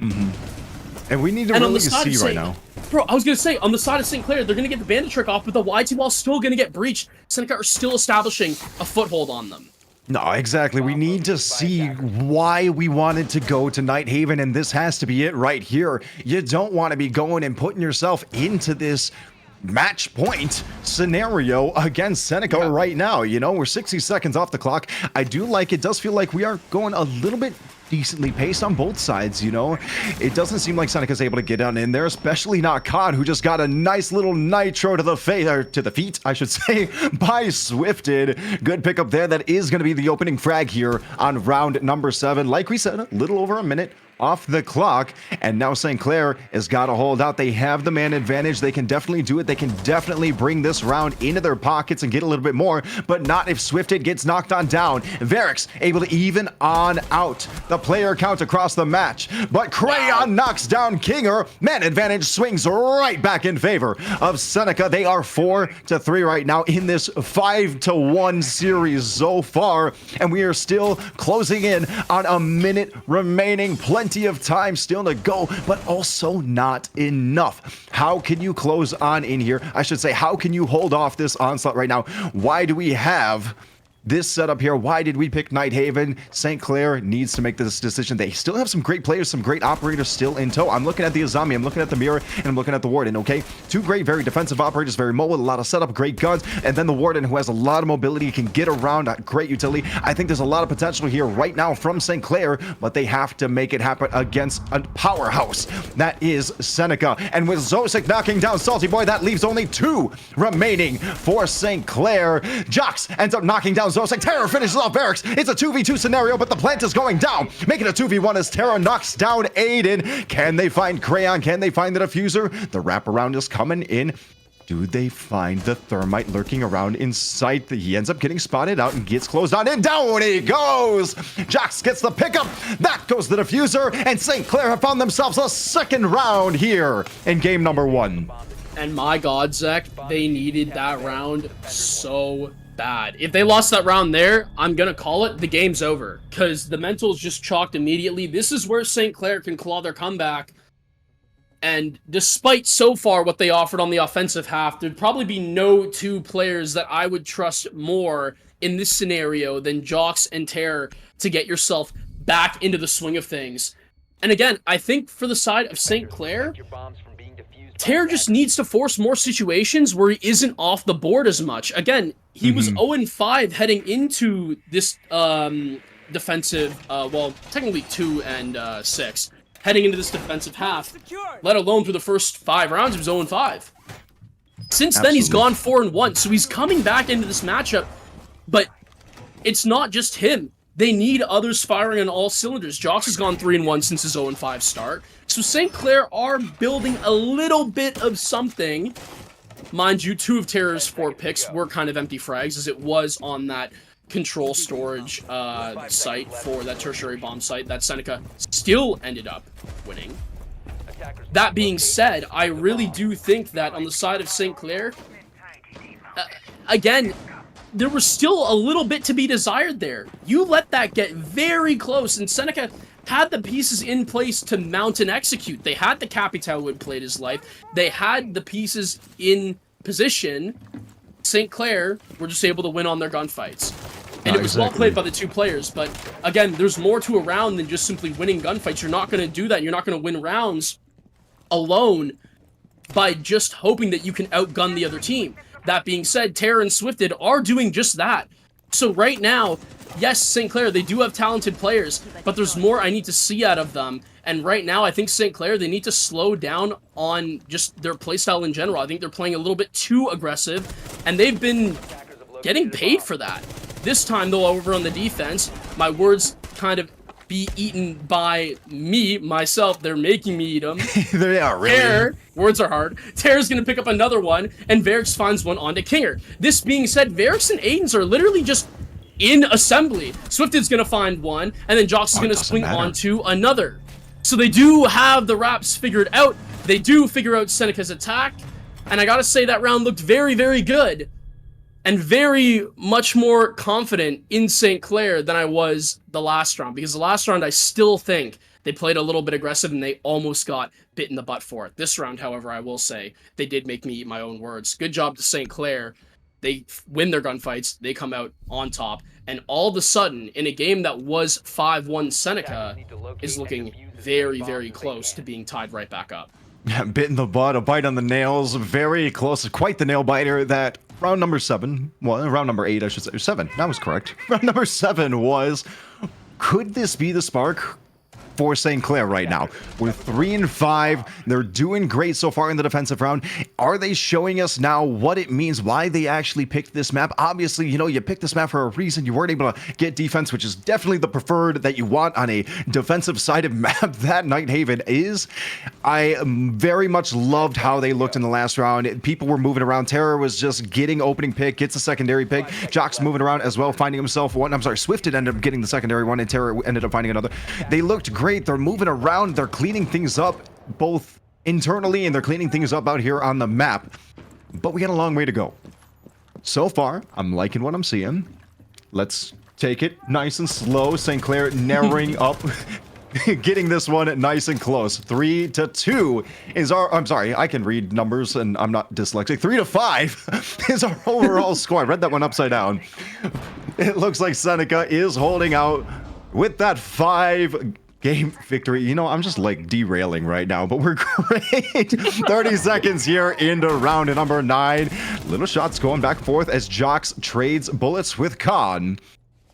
And we need to really see right now. Bro, I was going to say, on the side of St. Clair, they're going to get the bandit trick off, but the YT wall still going to get breached. Seneca are still establishing a foothold on them. No, exactly. We need to see why we wanted to go to Nighthaven, and this has to be it right here. You don't want to be going and putting yourself into this match point scenario against Seneca right now. You know, we're 60 seconds off the clock. I do like it. Does feel like we are going a little bit decently paced on both sides, you know. It doesn't seem like Seneca's able to get down in there, especially not Khan, who just got a nice little nitro to the face, or to the feet, I should say, by Swifted. Good pickup there. That is going to be the opening frag here on round number 7. Like we said, a little over a minute off the clock, and now St. Clair has got to hold out. They have the man advantage. They can definitely do it. They can definitely bring this round into their pockets and get a little bit more, but not if Swifted gets knocked on down. Varix able to even on out the player count across the match, but Crayon knocks down Kinger. Man advantage swings right back in favor of Seneca. They are 4-3 right now in this 5-1 series so far, and we are still closing in on a minute remaining. Plenty of time still to go, but also not enough. How can you close on in here? I should say, how can you hold off this onslaught right now? Why do we have this setup here? Why did we pick Nighthaven? St. Clair needs to make this decision. They still have some great players, some great operators still in tow. I'm looking at the Azami, I'm looking at the Mirror, and I'm looking at the Warden, okay? 2 great, very defensive operators, very mobile, a lot of setup, great guns, and then the Warden, who has a lot of mobility, can get around, great utility. I think there's a lot of potential here right now from St. Clair, but they have to make it happen against a powerhouse. That is Seneca. And with Zosik knocking down Salty Boy, that leaves only 2 remaining for St. Clair. Jox ends up knocking down Zosik. Terror finishes off Barracks. It's a 2v2 scenario, but the plant is going down, making a 2v1 as Terror knocks down Aiden. Can they find Crayon? Can they find the diffuser? The wraparound is coming in. Do they find the thermite lurking around in sight? He ends up getting spotted out and gets closed on, and down he goes! Jox gets the pickup. That goes the diffuser, and St. Clair have found themselves a second round here in game number 1. And my God, Zach, they needed that round so bad. If they lost that round there, I'm gonna call it, the game's over, because the mentals just chalked immediately. This is where St. Clair can claw their comeback, and despite so far what they offered on the offensive half, there'd probably be no 2 players that I would trust more in this scenario than Jox and Terror to get yourself back into the swing of things. And again, I think for the side of St. Clair, Terror just needs to force more situations where he isn't off the board as much. Again, he was 0-5 heading into this defensive, well, technically 2-6, heading into this defensive half, let alone through the first 5 rounds, he was 0-5. Since then, he's gone 4-1, so he's coming back into this matchup, but it's not just him. They need others firing on all cylinders. Jox has gone 3-1 since his 0-5 start. So St. Clair are building a little bit of something. Mind you, 2 of Terror's 4 picks were kind of empty frags, as it was on that control storage site for that tertiary bomb site that Seneca still ended up winning. That being said, I really do think that on the side of St. Clair, again, there was still a little bit to be desired there. You let that get very close, and Seneca had the pieces in place to mount and execute. They had the Capital who had played his life. They had the pieces in position. St. Clair were just able to win on their gunfights. And it was well played by the two players, but again, there's more to a round than just simply winning gunfights. You're not going to do that. You're not going to win rounds alone by just hoping that you can outgun the other team. That being said, Terror and Swifted are doing just that. So right now, yes, St. Clair, they do have talented players, but there's more I need to see out of them. And right now, I think St. Clair, they need to slow down on just their playstyle in general. I think they're playing a little bit too aggressive, and they've been getting paid for that. This time, though, over on the defense, my words kind of be eaten by me, myself. They're making me eat them. They are, really. Terror, words are hard. Terror's going to pick up another one, and Varix finds one onto Kinger. This being said, Varix and Aidens are literally just in assembly. Swifted's going to find one, and then Jox is going to swing onto another. So they do have the wraps figured out. They do figure out Seneca's attack, and I gotta say that round looked very, very good. And very much more confident in St. Clair than I was the last round. Because the last round, I still think they played a little bit aggressive and they almost got bit in the butt for it. This round, however, I will say, they did make me eat my own words. Good job to St. Clair. They win their gunfights. They come out on top. And all of a sudden, in a game that was 5-1, Seneca is looking very, very close to being tied right back up. Bit in the butt, a bite on the nails, very close. Quite the nail biter that round number 7, well, round number 8, I should say. 7, that was correct. Round number 7 was, could this be the spark for St. Clair right now? We're 3-5. They're doing great so far in the defensive round. Are they showing us now what it means, why they actually picked this map? Obviously, you know, you picked this map for a reason. You weren't able to get defense, which is definitely the preferred that you want on a defensive-sided map that Nighthaven is. I very much loved how they looked in the last round. People were moving around. Terror was just getting opening pick, gets a secondary pick. Jox moving around as well, finding himself one. I'm sorry, Swifted ended up getting the secondary one, and Terror ended up finding another. They looked great. They're moving around. They're cleaning things up both internally and they're cleaning things up out here on the map. But we got a long way to go. So far, I'm liking what I'm seeing. Let's take it nice and slow. St. Clair narrowing up, getting this one nice and close. 3-2 is our, I'm sorry, I can read numbers and I'm not dyslexic. 3-5 is our overall score. I read that one upside down. It looks like Seneca is holding out with that 5-game victory. You know, I'm just like derailing right now, but we're great. 30 seconds here into round number 9. Little shots going back and forth as Jox trades bullets with Khan.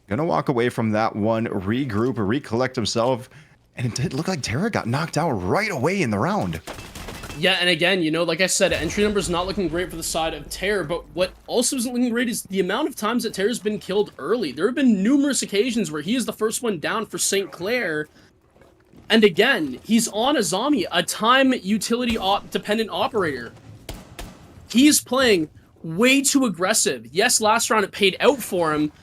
Gonna walk away from that one, regroup, recollect himself. And it did look like Terra got knocked out right away in the round. Yeah, and again, you know, like I said, entry numbers not looking great for the side of Terror, but what also isn't looking great is the amount of times that Terror's been killed early. There have been numerous occasions where he is the first one down for St. Clair, and again, he's on a zombie, a time utility dependent operator. He's playing way too aggressive. Yes, last round it paid out for him,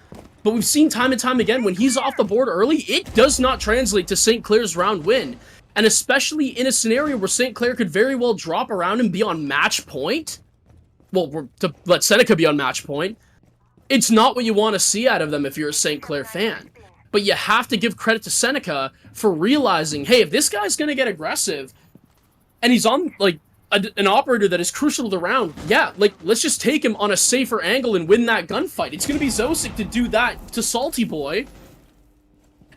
but we've seen time and time again, when he's off the board early, it does not translate to St. Clair's round win. And especially in a scenario where St. Clair could very well drop around and be on match point. Well, to let Seneca be on match point. It's not what you want to see out of them if you're a St. Clair fan. But you have to give credit to Seneca for realizing, hey, if this guy's going to get aggressive, and he's on, like, an operator that is crucial to the round, yeah, like, let's just take him on a safer angle and win that gunfight. It's going to be Zosic to do that to Salty Boy.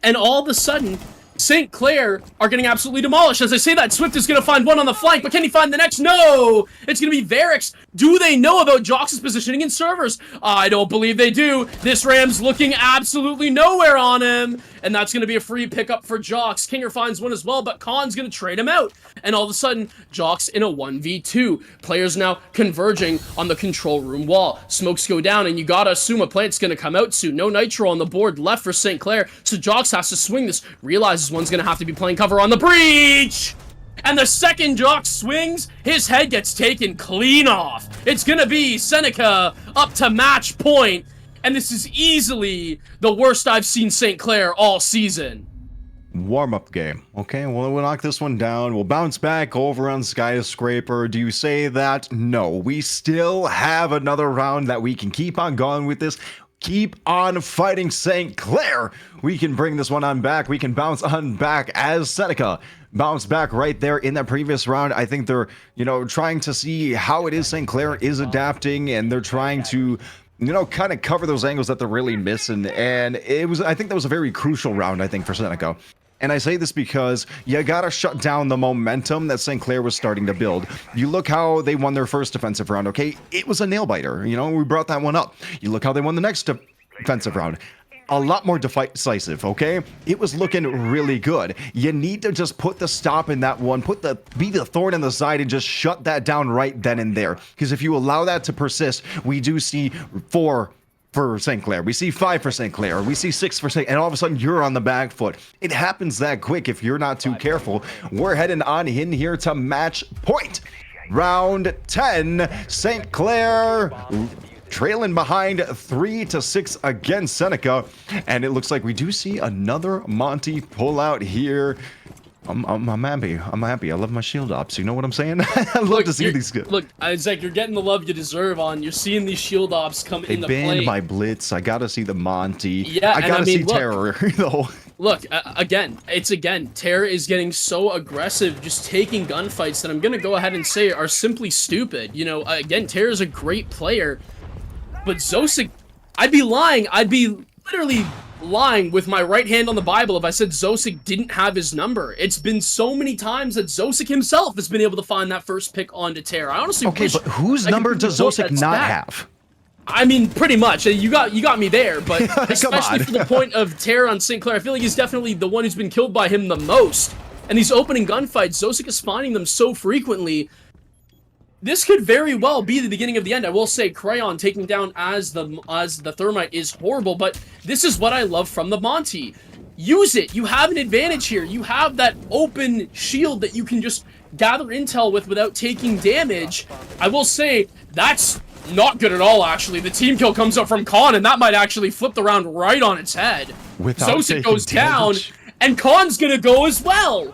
And all of a sudden, St. Clair are getting absolutely demolished. As I say that, Swift is going to find one on the flank, but can he find the next? No! It's going to be Varix. Do they know about Jox's positioning in servers? I don't believe they do. This Ram's looking absolutely nowhere on him. And that's going to be a free pickup for Jox. Kinger finds one as well, but Khan's going to trade him out. And all of a sudden, Jox in a 1v2. Players now converging on the control room wall. Smokes go down, and you gotta assume a plant's going to come out soon. No nitro on the board left for St. Clair, so Jox has to swing this. Realizes one's going to have to be playing cover on the breach. And the second Jox swings, his head gets taken clean off. It's going to be Seneca up to match point. And this is easily the worst I've seen St. Clair all season. warm-up game. Okay, well, we'll knock this one down. We'll bounce back over on Skyscraper. Do you say that? No, we still have another round that we can keep on going with this. Keep on fighting St. Clair. We can bring this one on back. We can bounce on back as Seneca bounced back right there in that previous round. I think they're, trying to see how it is St. Clair is adapting, and they're trying to, kind of cover those angles that they're really missing. And I think that was a very crucial round, I think, for Seneca. And I say this because you gotta shut down the momentum that St. Clair was starting to build. You look how they won their first defensive round, okay? It was a nail-biter, we brought that one up. You look how they won the next defensive round. A lot more decisive, okay? It was looking really good. You need to just put the stop in that one, be the thorn in the side and just shut that down right then and there. Because if you allow that to persist, we do see 4 for St. Clair. We see 5 for St. Clair. We see 6 for St. And all of a sudden, you're on the back foot. It happens that quick if you're not too careful. We're heading on in here to match point. Round 10, St. Clair trailing behind 3-6 against Seneca. And it looks like we do see another Monty pull out here. I'm happy. I'm happy. I love my shield ops. You know what I'm saying? I love to see these guys. Look, Isaac, you're getting the love you deserve on. You're seeing these shield ops come into play. They banned my blitz. I gotta see the Monty. Yeah, I gotta see Terror, though. Look, again, Terror is getting so aggressive, just taking gunfights that I'm gonna go ahead and say are simply stupid. Again, Terror is a great player, but Zosik, I'd be lying. I'd be literally lying with my right hand on the Bible if I said Zosik didn't have his number. It's been so many times that Zosik himself has been able to find that first pick onto Terror. I honestly wish but whose number does Zosik not have? I mean, pretty much. You got me there, but especially for the point of Terror on St. Clair, I feel like he's definitely the one who's been killed by him the most. And these opening gunfights, Zosik is finding them so frequently. This could very well be the beginning of the end. I will say Crayon taking down as the Thermite is horrible, but this is what I love from the Monty. Use it. You have an advantage here. You have that open shield that you can just gather intel with without taking damage. I will say that's not good at all, actually. The team kill comes up from Khan, and that might actually flip the round right on its head. Zosik goes down, and Khan's gonna go as well.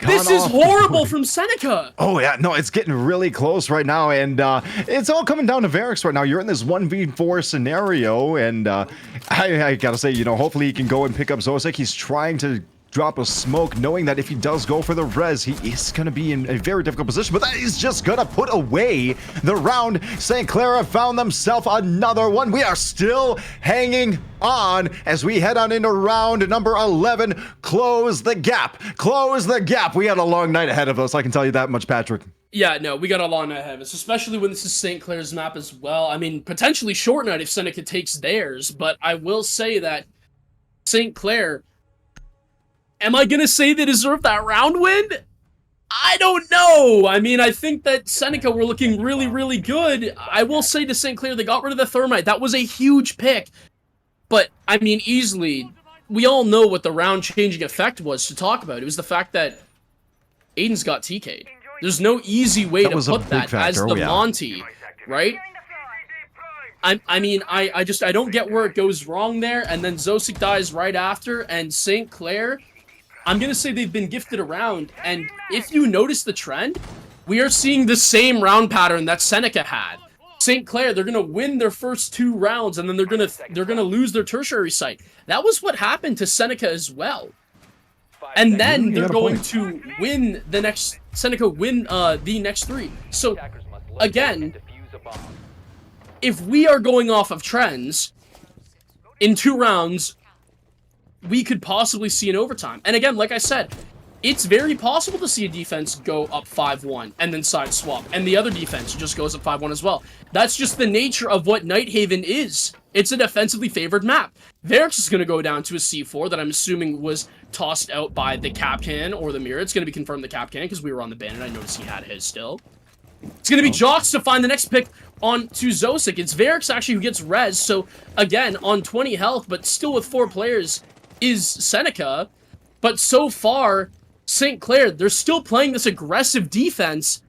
This is horrible from Seneca. Oh, yeah. No, it's getting really close right now, and it's all coming down to Varix right now. You're in this 1v4 scenario, and I gotta say, hopefully he can go and pick up Zosik. He's trying to drop a smoke, knowing that if he does go for the res, he is going to be in a very difficult position, but that is just going to put away the round. St. Clair found themselves another one. We are still hanging on as we head on into round number 11. Close the gap. Close the gap. We had a long night ahead of us, I can tell you that much, Patrick. Yeah, no, we got a long night ahead of us, especially when this is St. Clair's map as well. I mean, potentially short night if Seneca takes theirs, but I will say that St. Clair, am I gonna say they deserve that round win? I don't know. I mean, I think that Seneca were looking really, really good. I will say to St. Clair, they got rid of the Thermite. That was a huge pick. But, I mean, easily, we all know what the round-changing effect was to talk about. It was the fact that Aiden's got TK'd. There's no easy way to put that as the Monty, right? I mean, I don't get where it goes wrong there, and then Zosik dies right after, and St. Clair, I'm going to say they've been gifted around, and if you notice the trend, we are seeing the same round pattern that Seneca had. St. Clair, they're going to win their first 2 rounds, and then they're going to lose their tertiary site. That was what happened to Seneca as well. And then they're going to win the next, Seneca win the next 3. So, again, if we are going off of trends, in 2 rounds, we could possibly see an overtime. And again, like I said, it's very possible to see a defense go up 5-1 and then side swap, and the other defense just goes up 5-1 as well. That's just the nature of what Nighthaven is. It's a defensively favored map. Varix is going to go down to a C4 that I'm assuming was tossed out by the Capcan or the Mirror. It's going to be confirmed the Capcan because we were on the Bandit. I noticed he had his still. It's going to be Jox to find the next pick on to Zosik. It's Varix actually who gets res, so again, on 20 health, but still with 4 players, is Seneca. But so far, St. Clair, they're still playing this aggressive defense,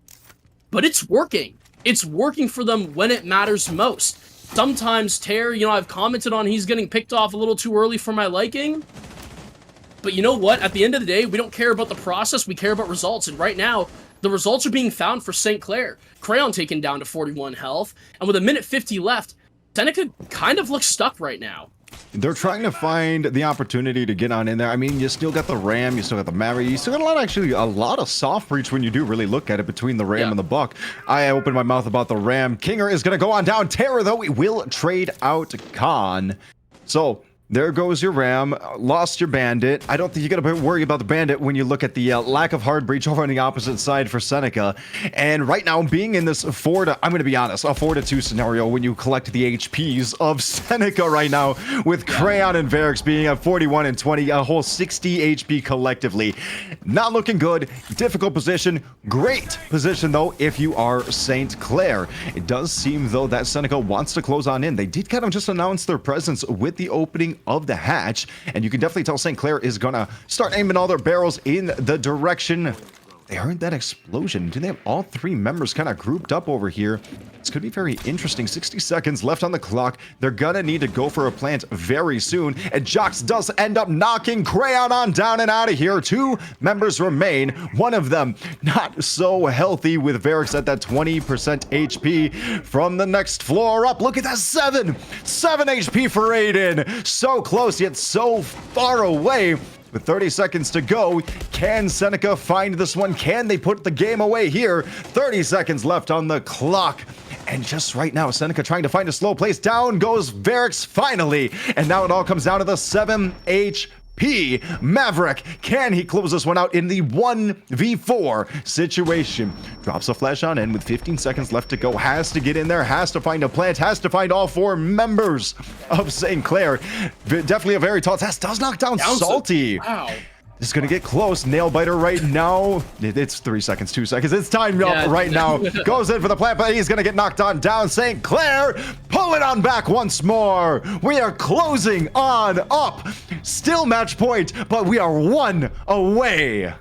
but it's working. It's working for them when it matters most. Sometimes Terror, I've commented on he's getting picked off a little too early for my liking, But you know what? At the end of the day, we don't care about the process. We care about results. And right now, the results are being found for St. Clair. Crayon taken down to 41 health. And with a minute 50 left, Seneca kind of looks stuck right now. They're trying to find the opportunity to get on in there. I mean, you still got the Ram, you still got the Maverick, you still got a lot of soft breach when you do really look at it between the Ram and the Buck. I opened my mouth about the Ram. Kinger is going to go on down. Terror, though, we will trade out Khan. So there goes your Ram. Lost your Bandit. I don't think you got to worry about the Bandit when you look at the lack of hard breach over on the opposite side for Seneca. And right now, being in this I'm going to be honest, a 4-2 scenario when you collect the HPs of Seneca right now, with Crayon and Varix being at 41 and 20, a whole 60 HP collectively. Not looking good. Difficult position. Great position, though, if you are St. Clair. It does seem, though, that Seneca wants to close on in. They did kind of just announce their presence with the opening of the hatch, and you can definitely tell St. Clair is gonna start aiming all their barrels in the direction. They heard that explosion. Do they have all three members kind of grouped up over here? It's gonna be very interesting. 60 seconds left on the clock. They're gonna need to go for a plant very soon, and Jox does end up knocking Crayon on down and out of here. Two members remain, one of them not so healthy, with Varix at that 20% HP from the next floor up. Look at that, 7 HP for Aiden. So close yet so far away. With 30 seconds to go, can Seneca find this one? Can they put the game away here? 30 seconds left on the clock. And just right now, Seneca trying to find a slow place. Down goes Varix finally. And now it all comes down to the 7 HP. Maverick, can he close this one out in the 1v4 situation? Drops a flash on in with 15 seconds left to go. Has to get in there, has to find a plant, has to find all 4 members of St. Clair. Definitely a very tall test. Does knock down Salty. Wow. This is going to get close. Nail biter right now. It's 3 seconds, 2 seconds. It's time up right now. Goes in for the plant, but he's going to get knocked on down. St. Clair, pull it on back once more. We are closing on up. Still match point, but we are 1 away.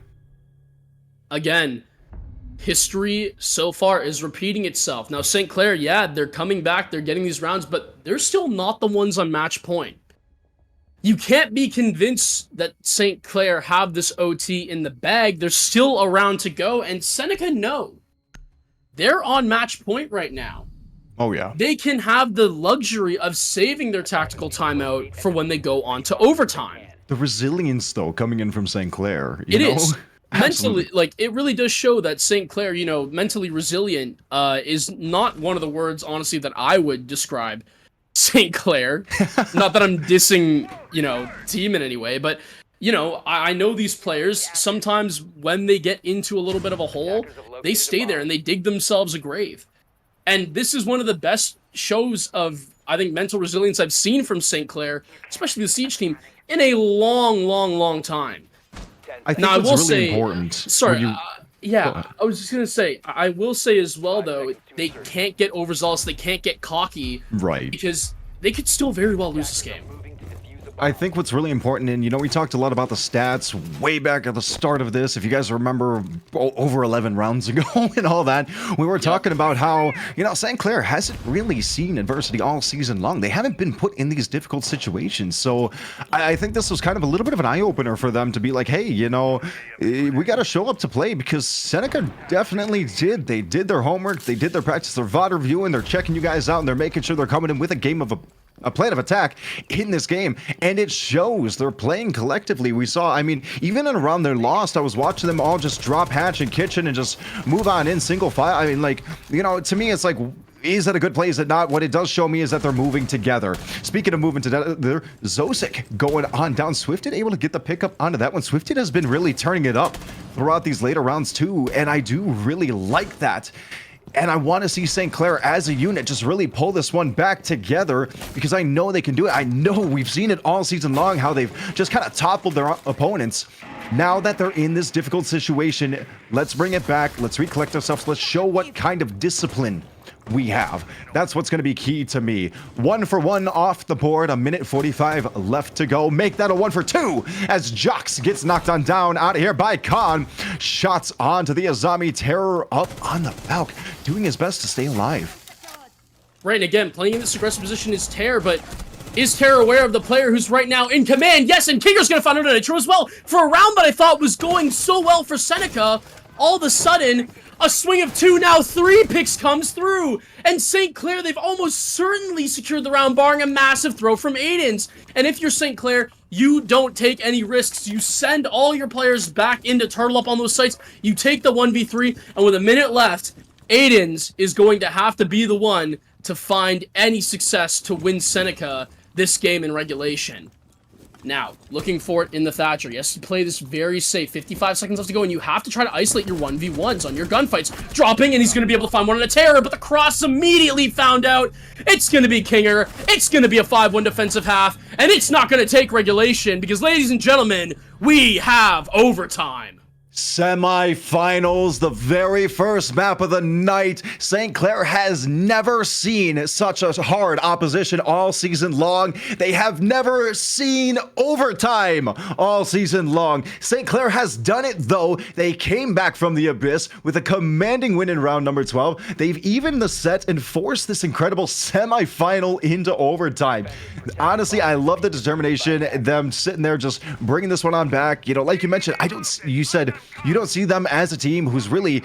Again, history so far is repeating itself. Now, St. Clair, yeah, they're coming back. They're getting these rounds, but they're still not the ones on match point. You can't be convinced that St. Clair have this OT in the bag. There's still a round to go, and Seneca, no. They're on match point right now. Oh, yeah. They can have the luxury of saving their tactical timeout for when they go on to overtime. The resilience, though, coming in from St. Clair. It is. Mentally, like, it really does show that St. Clair, you know, mentally resilient is not one of the words, honestly, that I would describe St. Clair. Not that I'm dissing, you know, team in any way, but, you know, I know these players, sometimes when they get into a little bit of a hole, they stay there and they dig themselves a grave. And this is one of the best shows of, I think, mental resilience I've seen from St. Clair, especially the Siege team, in a long time. I think that's really important. Sorry, yeah, I was just going to say, I will say as well, though, they can't get overzealous, they can't get cocky. Right. Because they could still very well lose this game. I think what's really important, and you know, we talked a lot about the stats way back at the start of this. If you guys remember over 11 rounds ago and all that, we were talking about how, you know, St. Clair hasn't really seen adversity all season long. They haven't been put in these difficult situations. So I think this was kind of a little bit of an eye-opener for them to be like, hey, you know, we got to show up to play, because Seneca definitely did. They did their homework, they did their practice, their VOD review, and they're checking you guys out, and they're making sure they're coming in with a game of a plan of attack in this game, and it shows. They're playing collectively. We saw, I mean, even in a round they're lost, I was watching them all just drop hatch and kitchen and just move on in single file. I mean, like, you know, to me, it's like, is that a good play? Is it not? What it does show me is that they're moving together. Speaking of moving together, Zosik going on down. Swifted able to get the pickup onto that one. Swifted has been really turning it up throughout these later rounds too, and I do really like that. And I want to see St. Clair as a unit just really pull this one back together, because I know they can do it. I know we've seen it all season long, how they've just kind of toppled their opponents. Now that they're in this difficult situation, let's bring it back. Let's recollect ourselves. Let's show what kind of discipline we have. That's what's going to be key to me. 1 for 1 off the board. A minute 45 left to go. Make that a 1 for 2 as Jox gets knocked on down out of here by Khan. Shots onto the Azami. Terror up on the Valk, doing his best to stay alive. Right, and again, playing in this aggressive position is Terror, but Is Terra aware of the player who's right now in command? Yes, and Kinger's gonna find out a nitro as well. For a round that I thought was going so well for Seneca, all of a sudden, a swing of 2, now 3 picks comes through. And St. Clair, they've almost certainly secured the round, barring a massive throw from Aiden's. And if you're St. Clair, you don't take any risks. You send all your players back into turtle up on those sites. You take the 1v3, and with a minute left, Aiden's is going to have to be the one to find any success to win Seneca this game in regulation. Now, looking for it in the Thatcher. Yes, you play this very safe. 55 seconds left to go, and you have to try to isolate your 1v1s on your gunfights. Dropping, and he's going to be able to find one on a Terror, but the cross immediately found out. It's going to be Kinger. It's going to be a 5-1 defensive half, and it's not going to take regulation, because, ladies and gentlemen, we have overtime. Semifinals, the very first map of the night. St. Clair has never seen such a hard opposition all season long. They have never seen overtime all season long. St. Clair has done it, though. They came back from the abyss with a commanding win in round number 12. They've evened the set and forced this incredible semifinal into overtime. Honestly, I love the determination, them sitting there just bringing this one on back. You know, like you mentioned, you said you don't see them as a team who's really,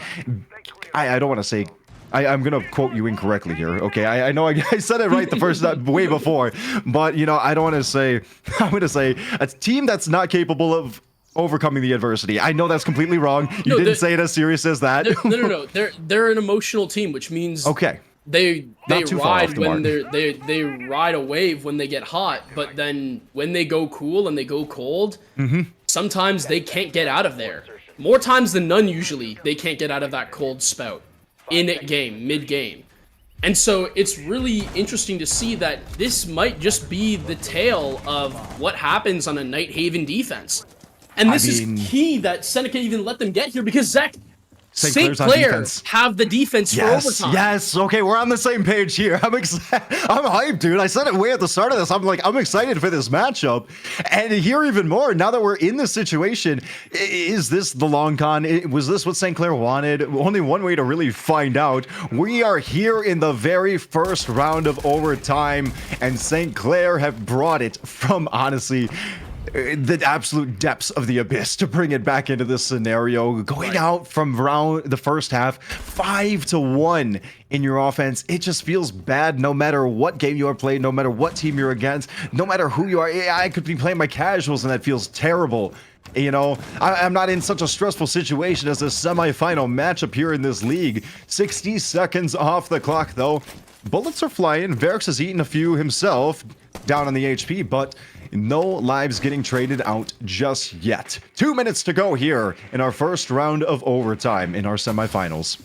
I don't want to say, I'm going to quote you incorrectly here, okay? I know I said it right the first time, way before, but, you know, I don't want to say, I'm going to say a team that's not capable of overcoming the adversity. I know that's completely wrong. You didn't say it as serious as that. No. They're an emotional team, which means okay. They ride when they ride a wave when they get hot, but then when they go cool and they go cold, sometimes they can't get out of there. More times than none, usually, they can't get out of that cold spout in-game, mid-game. And so it's really interesting to see that this might just be the tale of what happens on a Night Haven defense. And this is key that Seneca even let them get here, because Zach, St. Clair have the defense for overtime. Yes, okay, we're on the same page here. I'm excited. I'm hyped, dude. I said it way at the start of this. I'm excited for this matchup. And here even more, now that we're in this situation, is this the long con? Was this what St. Clair wanted? Only one way to really find out. We are here in the very first round of overtime, and St. Clair have brought it from, honestly, the absolute depths of the abyss to bring it back into this scenario. Going out from the first half 5-1 in your offense, it just feels bad no matter what game you are playing, no matter what team you're against, no matter who you are. I could be playing my casuals and that feels terrible. You know, I'm not in such a stressful situation as a semifinal matchup here in this league. 60 seconds off the clock, though. Bullets are flying. Verix has eaten a few himself down on the HP, but no lives getting traded out just yet. 2 minutes to go here in our first round of overtime in our semifinals.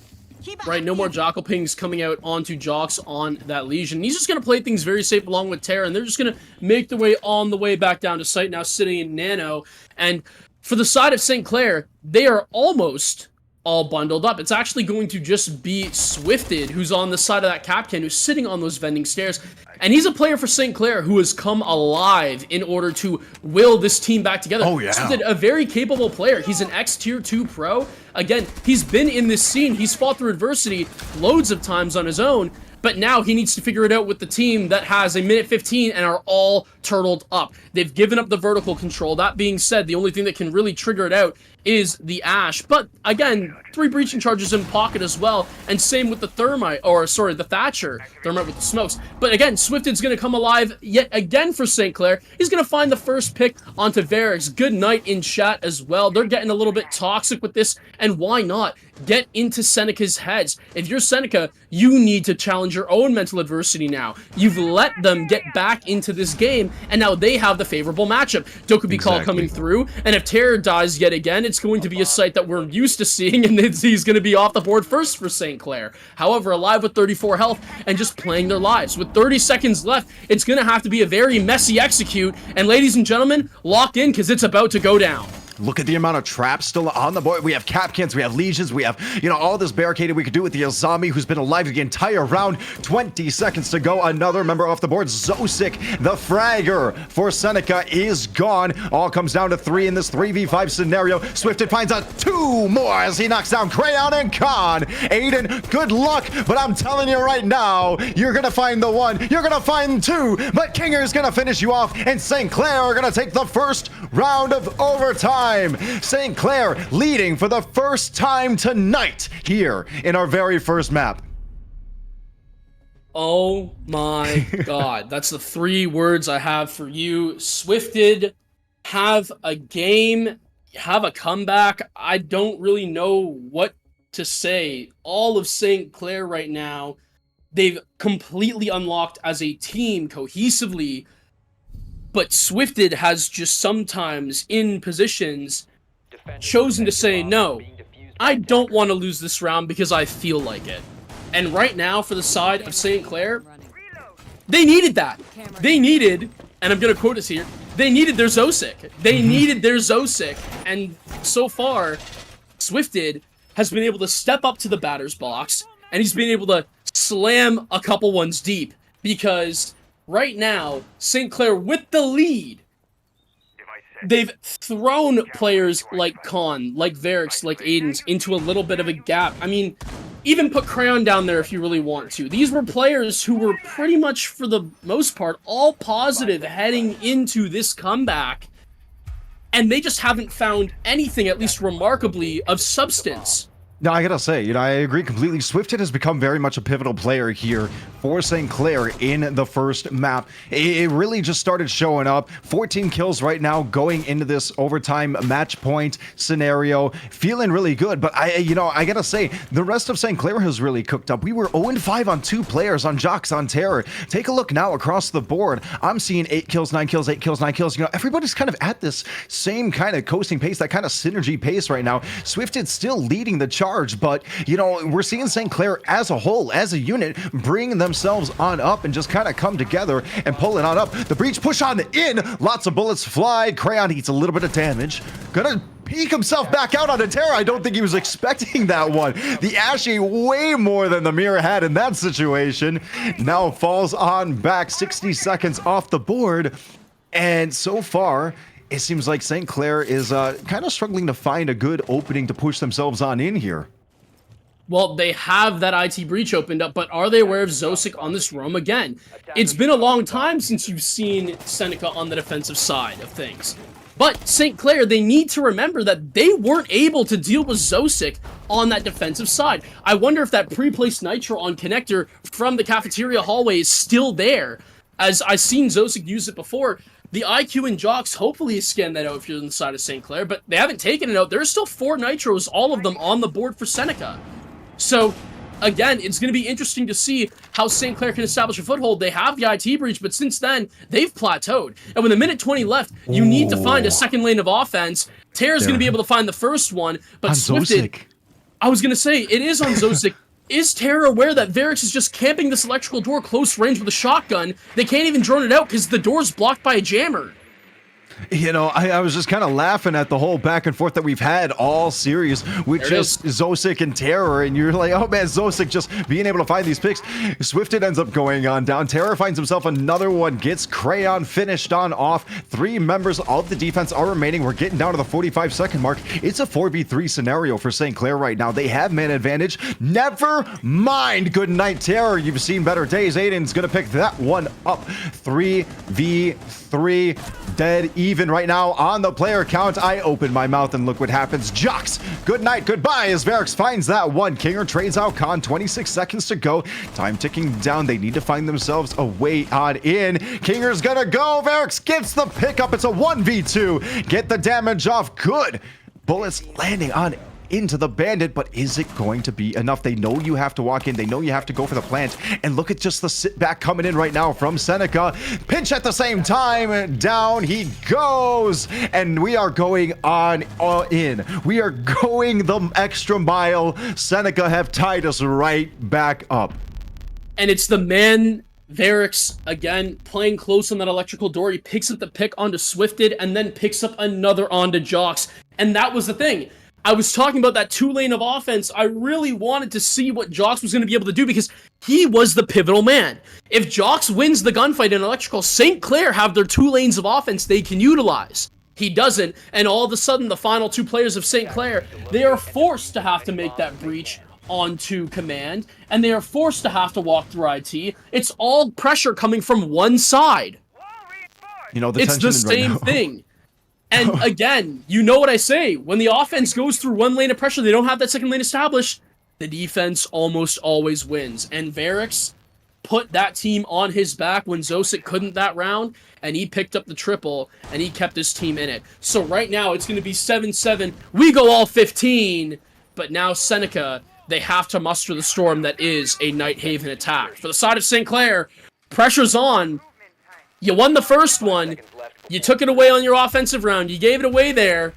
Right, no more Jackal pings coming out onto Jocks on that Legion. He's just going to play things very safe along with Terra, and they're just going to make their way on the way back down to site, now sitting in Nano. And for the side of St. Clair, they are almost all bundled up. It's actually going to just be Swifted, who's on the side of that Capcan, who's sitting on those vending stairs. And he's a player for St. Clair who has come alive in order to will this team back together. Oh, yeah. Swifted, a very capable player. He's an ex-tier 2 pro. Again, he's been in this scene. He's fought through adversity loads of times on his own. But now he needs to figure it out with the team that has a minute 15 and are all turtled up. They've given up the vertical control. That being said, the only thing that can really trigger it out is the Ash. But again, 3 breaching charges in pocket as well. And same with the Thermite, or sorry, the Thatcher. Thermite with the smokes. But again, Swifted's going to come alive yet again for St. Clair. He's going to find the first pick onto Verix. Good night in chat as well. They're getting a little bit toxic with this. And why not? Get into Seneca's heads. If you're Seneca, you need to challenge your own mental adversity now. You've let them get back into this game, and now they have the favorable matchup. Dokubi Call coming through, and if Terror dies yet again, it's going to be a sight that we're used to seeing, and he's going to be off the board first for St. Clair. However, alive with 34 health and just playing their lives. With 30 seconds left, it's going to have to be a very messy execute, and ladies and gentlemen, lock in because it's about to go down. Look at the amount of traps still on the board. We have Capkins, we have Legions, we have, all this barricading we could do with the Azami, who's been alive the entire round. 20 seconds to go. Another member off the board. Zosic, the fragger for Seneca, is gone. All comes down to 3 in this 3v5 scenario. Swifted finds a 2 more as he knocks down Crayon and Khan. Aiden, good luck, but I'm telling you right now, you're gonna find the 1, you're gonna find 2, but Kinger's gonna finish you off, and St. Clair are gonna take the first round of overtime. St. Clair leading for the first time tonight here in our very first map. Oh my god. That's the 3 words I have for you. Swifted, have a game, have a comeback. I don't really know what to say. All of St. Clair right now, they've completely unlocked as a team cohesively. But Swifted has just sometimes, in positions, chosen to say, no, I don't want to lose this round because I feel like it. And right now, for the side of St. Clair, they needed that. They needed, and I'm going to quote this here, they needed their Zosic. They needed their Zosic. And so far, Swifted has been able to step up to the batter's box, and he's been able to slam a couple ones deep, because right now, St. Clair with the lead, they've thrown players like Khan, like Varix, like Aiden's into a little bit of a gap. I mean, even put Crayon down there if you really want to. These were players who were pretty much, for the most part, all positive heading into this comeback, and they just haven't found anything, at least remarkably, of substance. No, I gotta say, I agree completely. Swifted has become very much a pivotal player here for St. Clair in the first map. It really just started showing up. 14 kills right now going into this overtime match point scenario. Feeling really good, but I gotta say, the rest of St. Clair has really cooked up. We were 0-5 on 2 players, on Jocks, on Terror. Take a look now across the board. I'm seeing 8 kills, 9 kills, 8 kills, 9 kills. Everybody's kind of at this same kind of coasting pace, that kind of synergy pace right now. Swifted still leading the charge, but we're seeing St. Clair as a whole, as a unit, bring themselves on up and just kind of come together and pull it on up. The breach push on in, lots of bullets fly. Crayon eats a little bit of damage, gonna peek himself back out onto Terra. I don't think he was expecting that one. The Ashy way more than the Mirror had in that situation. Now falls on back, 60 seconds off the board, and so far it seems like St. Clair is kind of struggling to find a good opening to push themselves on in here. Well, they have that IT breach opened up, but are they aware of Zosic on this roam again? It's been a long time since you've seen Seneca on the defensive side of things. But St. Clair, they need to remember that they weren't able to deal with Zosic on that defensive side. I wonder if that pre-placed Nitro on Connector from the cafeteria hallway is still there, as I've seen Zosic use it before. The IQ and Jocks hopefully scan that out if you're on the side of St. Clair, but they haven't taken it out. There's still 4 Nitros, all of them on the board for Seneca. So, again, it's going to be interesting to see how St. Clair can establish a foothold. They have the IT breach, but since then, they've plateaued. And with a minute 20 left, you need to find a second lane of offense. Terra's going to be able to find the first one, but Swifted, I was going to say, it is on Zosic. Is Terra aware that Varix is just camping this electrical door close range with a shotgun? They can't even drone it out because the door's blocked by a jammer. I was just kind of laughing at the whole back and forth that we've had all series with just Zosic and Terror, and you're like, oh man, Zosic just being able to find these picks. Swifted ends up going on down. Terror finds himself another one, gets Crayon finished on off. 3 members of the defense are remaining. We're getting down to the 45-second mark. It's a 4v3 scenario for St. Clair right now. They have man advantage. Never mind. Good night, Terror. You've seen better days. Aiden's gonna pick that one up. 3v3, dead even right now on the player count. I open my mouth and look what happens. Jocks, good night, goodbye, as Varix finds that one. Kinger trades out Khan, 26 seconds to go. Time ticking down. They need to find themselves a way on in. Kinger's gonna go. Varix gets the pickup. It's a 1v2. Get the damage off. Good. Bullets landing on into the bandit, but is it going to be enough? They know you have to walk in. They know you have to go for the plant. And look at just the sit back coming in right now from Seneca. Pinch at the same time. Down he goes. And we are going on in. We are going the extra mile. Seneca have tied us right back up. And it's the man Varix, again, playing close on that electrical door. He picks up the pick onto Swifted and then picks up another onto Jocks. And that was the thing. I was talking about that 2-lane of offense. I really wanted to see what Jox was going to be able to do because he was the pivotal man. If Jox wins the gunfight in Electrical, St. Clair have their 2 lanes of offense they can utilize. He doesn't, and all of a sudden the final 2 players of St. Clair, they are forced to have to make that breach onto command, and they are forced to have to walk through IT. It's all pressure coming from one side. You know, it's the same thing. And again, you know what I say, when the offense goes through one lane of pressure, they don't have that second lane established, the defense almost always wins. And Varix put that team on his back when Zosic couldn't that round, and he picked up the triple, and he kept his team in it. So right now, it's going to be 7-7. We go all 15, but now Seneca, they have to muster the storm that is a Nighthaven attack. For the side of St. Clair, pressure's on. You won the first one. You took it away on your offensive round. You gave it away there.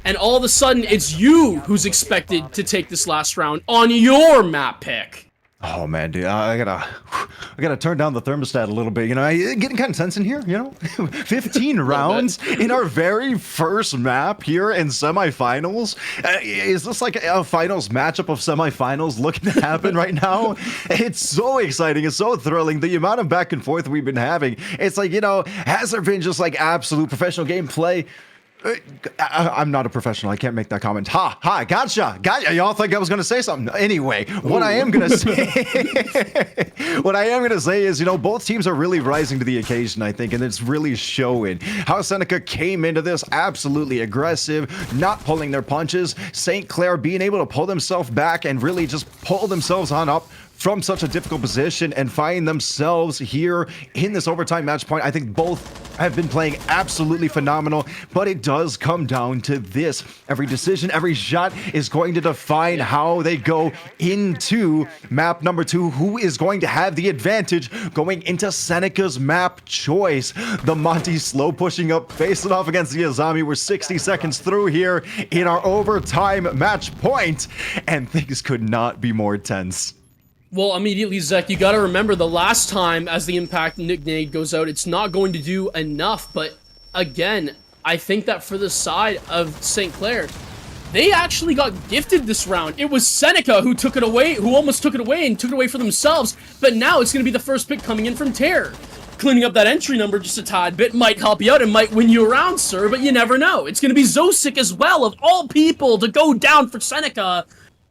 And all of a sudden, it's you who's expected to take this last round on your map pick. Oh man, dude, I gotta turn down the thermostat a little bit. You know, getting kind of tense in here. You know, 15 rounds in our very first map here in semifinals. Is this like a finals matchup of semifinals looking to happen right now? It's so exciting. It's so thrilling. The amount of back and forth we've been having. It's like, you know, has there been just like absolute professional gameplay? I'm not a professional. I can't make that comment. Gotcha. Y'all think I was gonna say something. Anyway, what I am gonna say, is, you know, both teams are really rising to the occasion, I think, and it's really showing how Seneca came into this absolutely aggressive, not pulling their punches. St. Clair being able to pull themselves back and really just pull themselves on up from such a difficult position and find themselves here in this overtime match point. I think both have been playing absolutely phenomenal, but it does come down to this. Every decision, every shot is going to define how they go into map number 2. Who is going to have the advantage going into Seneca's map choice? The Monty slow pushing up, facing off against the Azami. We're 60 seconds through here in our overtime match point, and things could not be more tense. Well, immediately, Zek, you got to remember the last time as the Impact Nicknade goes out, it's not going to do enough. But again, I think that for the side of St. Clair, they actually got gifted this round. It was Seneca who took it away, who almost took it away and took it away for themselves. But now it's going to be the first pick coming in from Terror. Cleaning up that entry number just a tad bit might help you out and might win you around, sir, but you never know. It's going to be Zosic as well, of all people, to go down for Seneca.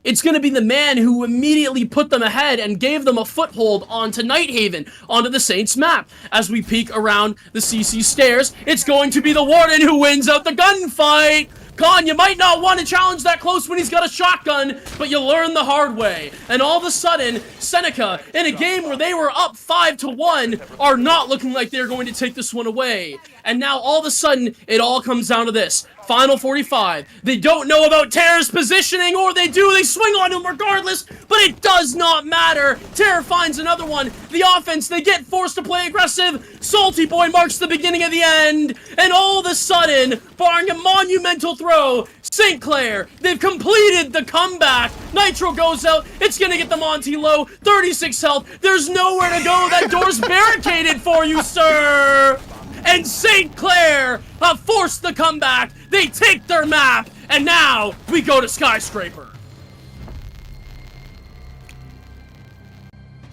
It's going to be the man who immediately put them ahead and gave them a foothold onto Nighthaven, onto the Saints map. As we peek around the CC stairs, it's going to be the Warden who wins out the gunfight. Con, you might not want to challenge that close when he's got a shotgun, but you learn the hard way. And all of a sudden, Seneca, in a game where they were up 5-1, are not looking like they're going to take this one away. And now all of a sudden, it all comes down to this. Final 45. They don't know about Terror's positioning, or they do. They swing on him regardless, but it does not matter. Terror finds another one. The offense, they get forced to play aggressive. Salty Boy marks the beginning of the end. And all of a sudden, barring a monumental throw, St. Clair, they've completed the comeback. Nitro goes out. It's going to get the Monty low. 36 health. There's nowhere to go. That door's barricaded for you, sir. And St. Clair have forced the comeback. They take their map, and now we go to Skyscraper.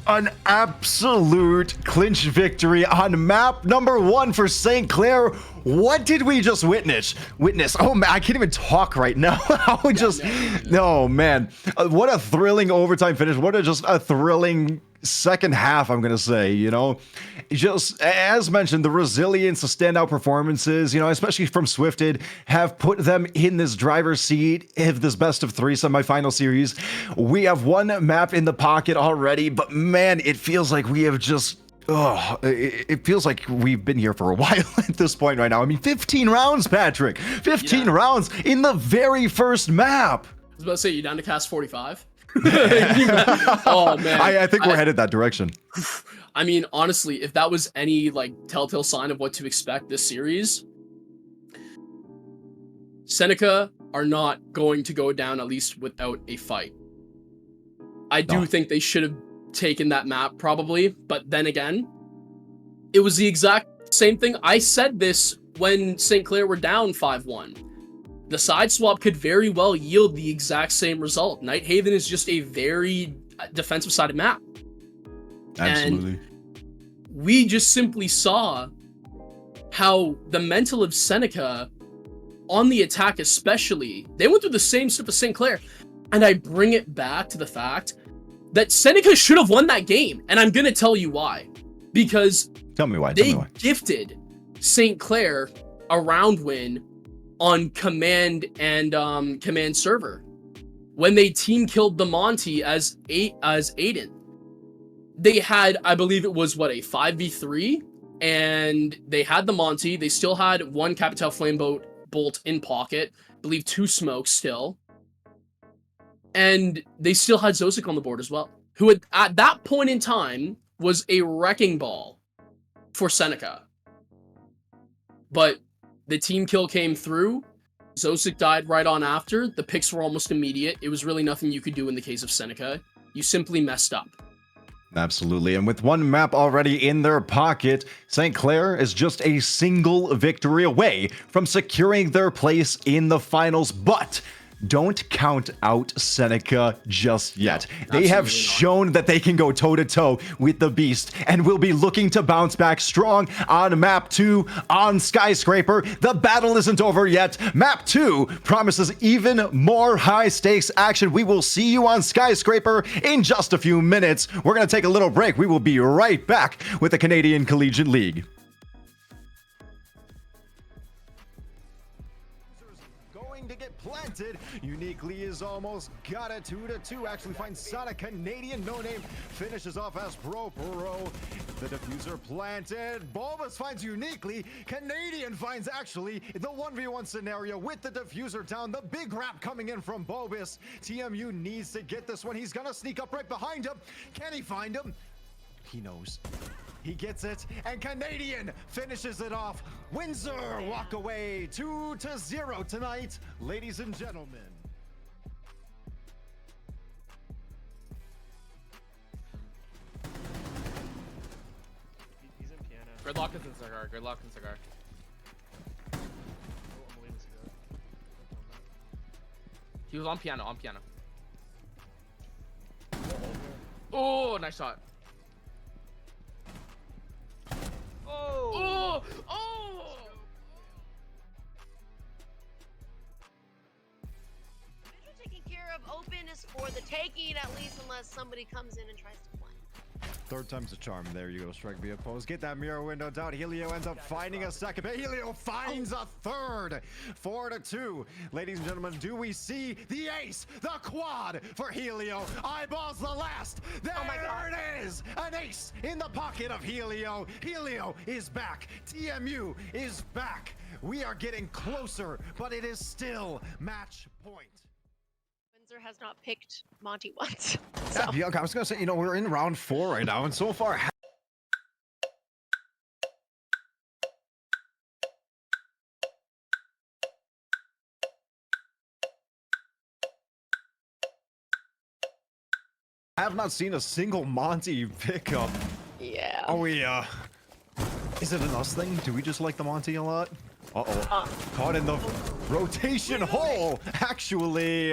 An absolute clinch victory on map number 1 for St. Clair. What did we just witness? Oh man, I can't even talk right now. No, man. What a thrilling overtime finish. What a just a thrilling second half, I'm gonna say, you know. Just as mentioned, the resilience, the standout performances, you know, especially from Swifted, have put them in this driver's seat of this best of 3 semifinal series. We have one map in the pocket already, but man, it feels like we have just it feels like we've been here for a while at this point right now. I mean, 15 rounds, Patrick. 15 rounds in the very first map. I was about to say, you down to cast 45? Oh man, I think we're headed that direction. I mean, honestly, if that was any like telltale sign of what to expect this series, Seneca are not going to go down at least without a fight. I do think they should have taken that map probably, but then again, it was the exact same thing. I said this when St. Clair were down 5-1. the side swap could very well yield the exact same result. Nighthaven is just a very defensive-sided map. Absolutely. And we just simply saw how the mental of Seneca on the attack especially, they went through the same stuff as St. Clair. And I bring it back to the fact that Seneca should have won that game. And I'm going to tell you why. Because Tell me why. they gifted St. Clair a round win on command and command server when they team killed the Monty as Aiden. They had, I believe it was what, a 5v3, and they had the Monty. They still had one Capital Flame bolt in pocket, I believe 2 smokes still, and they still had Zosik on the board as well, who at that point in time was a wrecking ball for Seneca. But the team kill came through. Zosik died right on after. The picks were almost immediate. It was really nothing you could do in the case of Seneca. You simply messed up. Absolutely, and with one map already in their pocket, St. Clair is just a single victory away from securing their place in the finals, but don't count out Seneca just yet. No, they have not. shown that they can go toe-to-toe with the Beast, and will be looking to bounce back strong on Map 2 on Skyscraper. The battle isn't over yet. Map 2 promises even more high-stakes action. We will see you on Skyscraper in just a few minutes. We're going to take a little break. We will be right back with the Canadian Collegiate League. To get planted. Uniquely is almost got it. 2-2. Actually finds Sonic. Canadian no name finishes off as Pro. The diffuser planted. Bulbous finds Uniquely. Canadian finds actually the 1v1 scenario with the diffuser down. The big wrap coming in from Bulbous. TMU needs to get this one. He's gonna sneak up right behind him. Can he find him? He knows. He gets it, and Canadian finishes it off. Windsor walk away 2-0 tonight, ladies and gentlemen. He's in piano. Gridlock is in cigar. Gridlock in cigar. Oh, I'm leaving this guy. He was on piano. On piano. Oh, nice shot. Oh! Oh! You're taking care of. Open is for the taking, at least unless somebody comes in and tries to play. Third time's a charm. There you go. Strike via post. Get that mirror window down. Helio ends up finding a second. But Helio finds a third. 4-2. Ladies and gentlemen, do we see the ace, the quad for Helio? Eyeballs the last. There it is. An ace in the pocket of Helio. Helio is back. TMU is back. We are getting closer, but it is still match point. Windsor has not picked Monty once. So. Yeah, I was gonna say, we're in round 4 right now, and so far. I have not seen a single Monty pickup. Yeah. Are we, is it an us thing? Do we just like the Monty a lot? Caught in the rotation hole. Actually,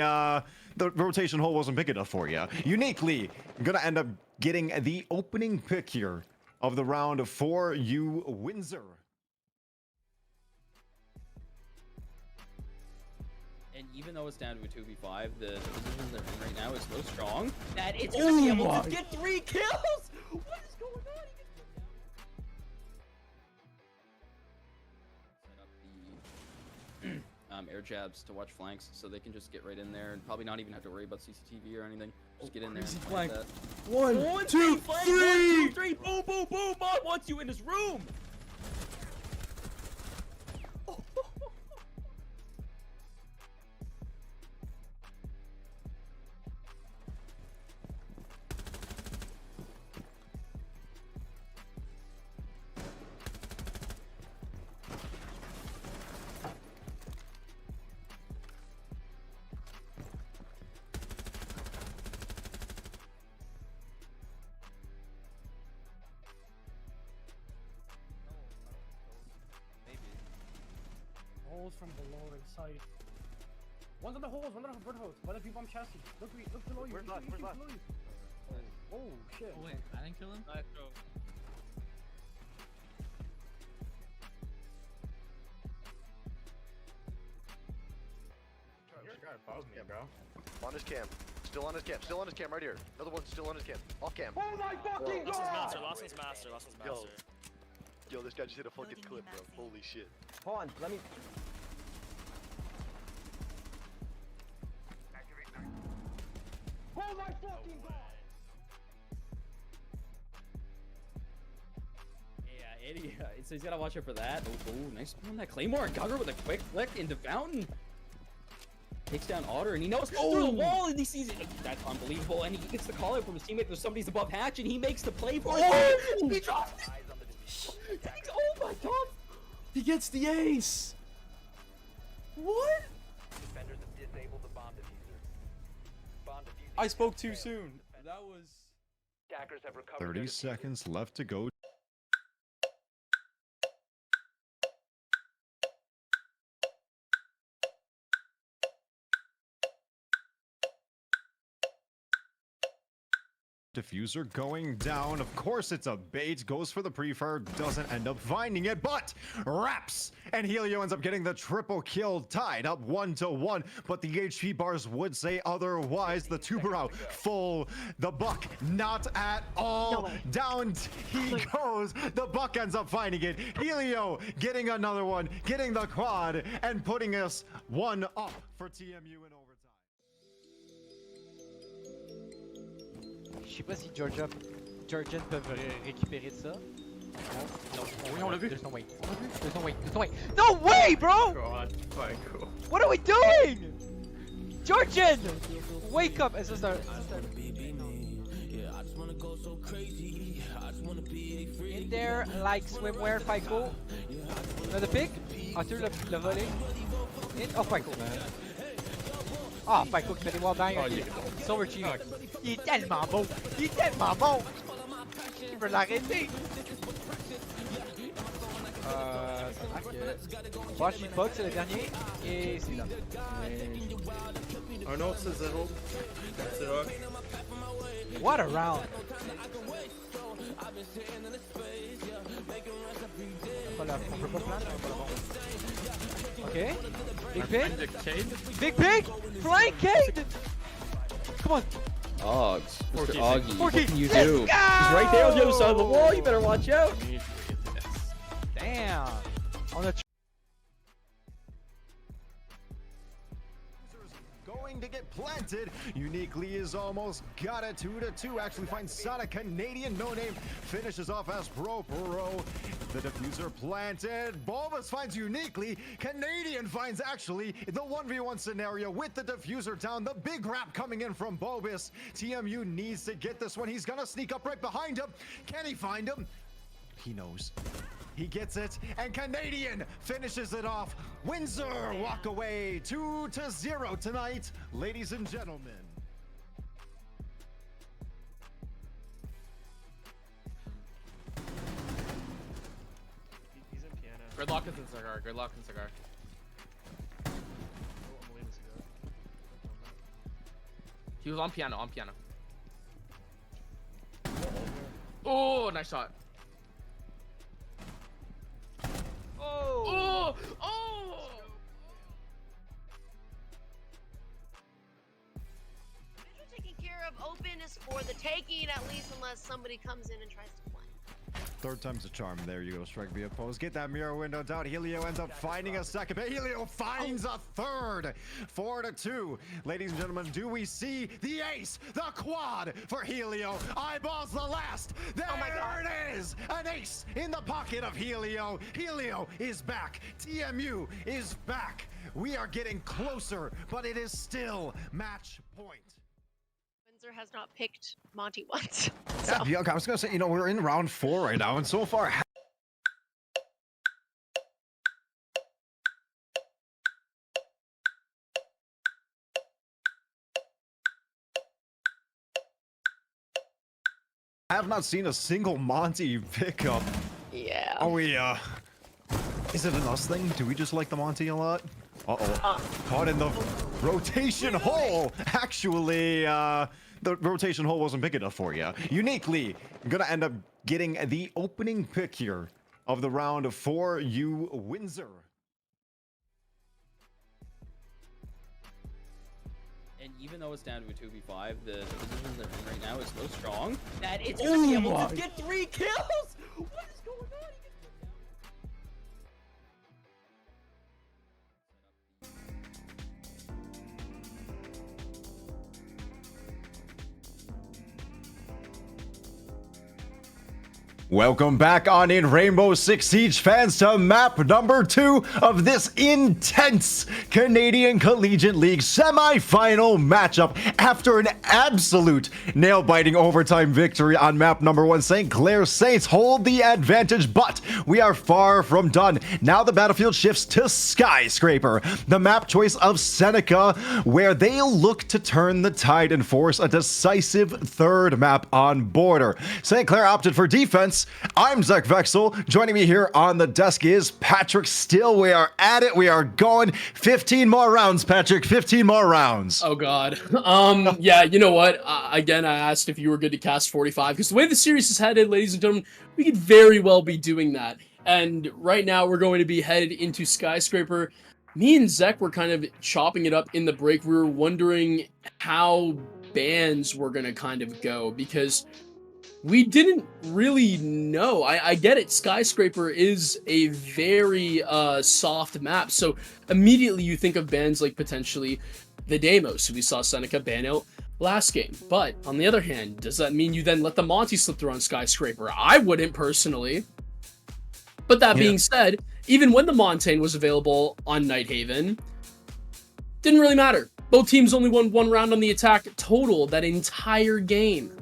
the rotation hole wasn't big enough for you. Uniquely, gonna end up getting the opening pick here of the round for you, Windsor. And even though it's down to a 2v5, the position they're in right now is so strong that it's gonna be able to get 3 kills! What is going on? Set up the air jabs to watch flanks, so they can just get right in there and probably not even have to worry about CCTV or anything. Just get in there and flank that. 1, 2, 3! Boom, boom, boom! Mod wants you in his room! Holes from below in sight. One's on the holes, one on the bird holes, one of the people on chassis. Look below you. Where's last? Where's last? Oh shit. Oh wait, I didn't kill him? Nice throw. On his cam. Still on his cam. Still on his cam right here. Another one's still on his cam. Off cam. Oh my fucking Last one's god! master. Last one's master. Last one's Yo. master. Yo, this guy just hit a fucking clip, bro. Holy shit. Hold on, let me. Oh my fucking god! Yeah, idiot. So he's gotta watch out for that. Oh, nice on that Claymore. Gugger with a quick flick into Fountain. Takes down Otter, and he knows through the wall, and he sees it. That's unbelievable. And he gets the call out from his teammate. There's somebody's above hatch, and he makes the play for it. He drops it. Oh my god! He gets the ace! What? Defenders have disabled the bomb diffuser. Bomb diffuser. I spoke too soon. That was... Attackers have recovered 30 their diffuser. seconds left to go. Diffuser going down. Of course, it's a bait. Goes for the pre-fire. Doesn't end up finding it, but wraps. And Helio ends up getting the triple kill, tied up 1-1. But the HP bars would say otherwise. The tuber out full. The buck not at all. Down he goes. The buck ends up finding it. Helio getting another one, getting the quad, and putting us one up for TMU in overtime. Je sais pas si Georgian peuvent récupérer de ça. Non, Oui, on l'a vu. There's no way. There's no way. There's no way. No way, bro! God, Michael. What are we doing? Georgian! Wake up! Is this our... In there, like swimwear, Fico. Another pick. Arthur le volé. Oh, Fico, man. Ah, Fico qui fait des wall bang. So overcheating. Il est tellement bon! Il est tellement bon! Je veux l'arrêter! Watch il bug, c'est le dernier. Et c'est là. Un autre, c'est 0. C'est rock. What a round! On peut pas flancher, on peut pas bon. Ok. Big pig. Big pig! Flying Cade! Come on! Oggs. Mr. Oggy. What Forky. can you Let's do? go! He's right there on the other side of the wall. You better watch out. Damn! On a Going to get planted. Uniquely is almost got it. 2-2. Actually finds Sonic. Canadian no name finishes off as Bro. The diffuser planted. Bulbous finds Uniquely. Canadian finds actually the 1v1 scenario with the diffuser down. The big rap coming in from Bulbous. TMU needs to get this one. He's gonna sneak up right behind him. Can he find him? He knows. He gets it, and Canadian finishes it off. Windsor walk away 2-0 tonight, ladies and gentlemen. He's in piano. Gridlock is in cigar. Gridlock in cigar. Oh, I'm leaving this ago. He was on piano. On piano. Oh, nice shot. Oh! Oh! Central taken care of. Open is for the taking, at least unless somebody comes in and tries to flank. Third time's a charm. There you go. Strike via post. Get that mirror window down. Helio ends up finding a second. But Helio finds a third. 4-2. Ladies and gentlemen, do we see the ace? The quad for Helio. Eyeballs the last. There it is. An ace in the pocket of Helio. Helio is back. TMU is back. We are getting closer, but it is still match point. Windsor has not picked Monty once. So. Yeah, I was gonna say, we're in round 4 right now, and so far. I have not seen a single Monty pickup. Yeah. Are we, is it an us thing? Do we just like the Monty a lot? Caught in the rotation hole. Actually, the rotation hole wasn't big enough for you. Uniquely, gonna end up getting the opening pick here of the round for you, Windsor. And even though it's down to a 2v5, the position they're in right now is so strong that it's gonna be able to get 3 kills! What is going on? Welcome back on in Rainbow Six Siege fans to map number 2 of this intense Canadian Collegiate League semi-final matchup after an absolute nail-biting overtime victory on map number 1. St. Clair Saints hold the advantage, but we are far from done. Now the battlefield shifts to Skyscraper, the map choice of Seneca, where they'll look to turn the tide and force a decisive third map on Border. St. Clair opted for defense. I'm Zach Vexel. Joining me here on the desk is Patrick Still. We are at it. We are going 15 more rounds, Patrick. 15 more rounds. Oh God. Yeah, you know what? Again, I asked if you were good to cast 45 because the way the series is headed, ladies and gentlemen, we could very well be doing that. And right now we're going to be headed into Skyscraper. Me and Zach were kind of chopping it up in the break. We were wondering how bans were going to kind of go because we didn't really know. I get it. Skyscraper is a very soft map. So immediately you think of bans like potentially the Deimos. We saw Seneca ban out last game. But on the other hand, does that mean you then let the Monty slip through on Skyscraper? I wouldn't personally. But that being said, even when the Montaigne was available on Nighthaven, didn't really matter. Both teams only won 1 round on the attack total that entire game.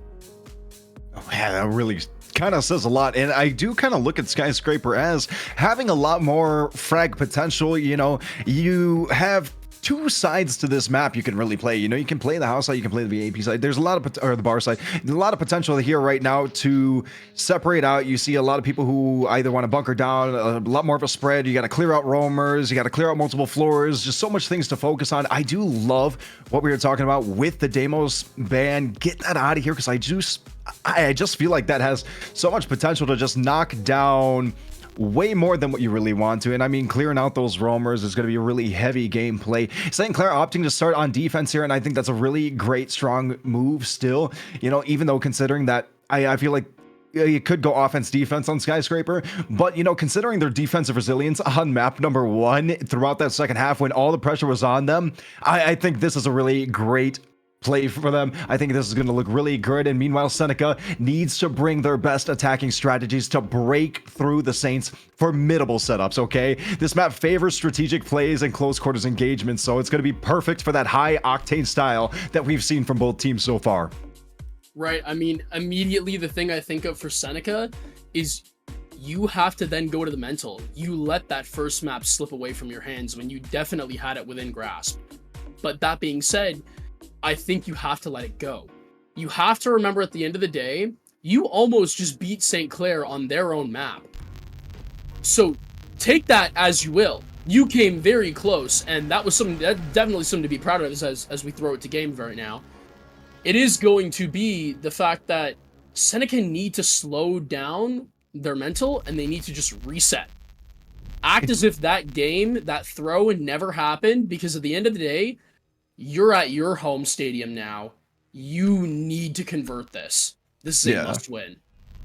Yeah, that really kind of says a lot. And I do kind of look at Skyscraper as having a lot more frag potential. You know, you have 2 sides to this map you can really play. You know, you can play the house side, you can play the VAP side. There's a lot of, or the bar side, a lot of potential here right now to separate out. You see a lot of people who either want to bunker down, a lot more of a spread. You got to clear out roamers, you got to clear out multiple floors, just so much things to focus on. I do love what we were talking about with the Deimos ban. Get that out of here because I just feel like that has so much potential to just knock down way more than what you really want to. And I mean, clearing out those roamers is going to be a really heavy gameplay. St. Clair opting to start on defense here, and I think that's a really great, strong move still. You know, even though considering that I feel like you could go offense defense on Skyscraper, but you know, considering their defensive resilience on map number 1 throughout that second half when all the pressure was on them, I think this is a really great play for them. I think this is going to look really good. And meanwhile, Seneca needs to bring their best attacking strategies to break through the Saints' formidable setups, okay? This map favors strategic plays and close quarters engagements, so it's going to be perfect for that high octane style that we've seen from both teams so far. Right. I mean, immediately the thing I think of for Seneca is you have to then go to the mental. You let that first map slip away from your hands when you definitely had it within grasp. But that being said, I think you have to let it go. You have to remember at the end of the day, you almost just beat St. Clair on their own map. So take that as you will. You came very close, and that was definitely something to be proud of as we throw it to game right now. It is going to be the fact that Seneca need to slow down their mental, and they need to just reset. Act as if that game, that throw never happened, because at the end of the day, you're at your home stadium now. You need to convert this. This is a must win.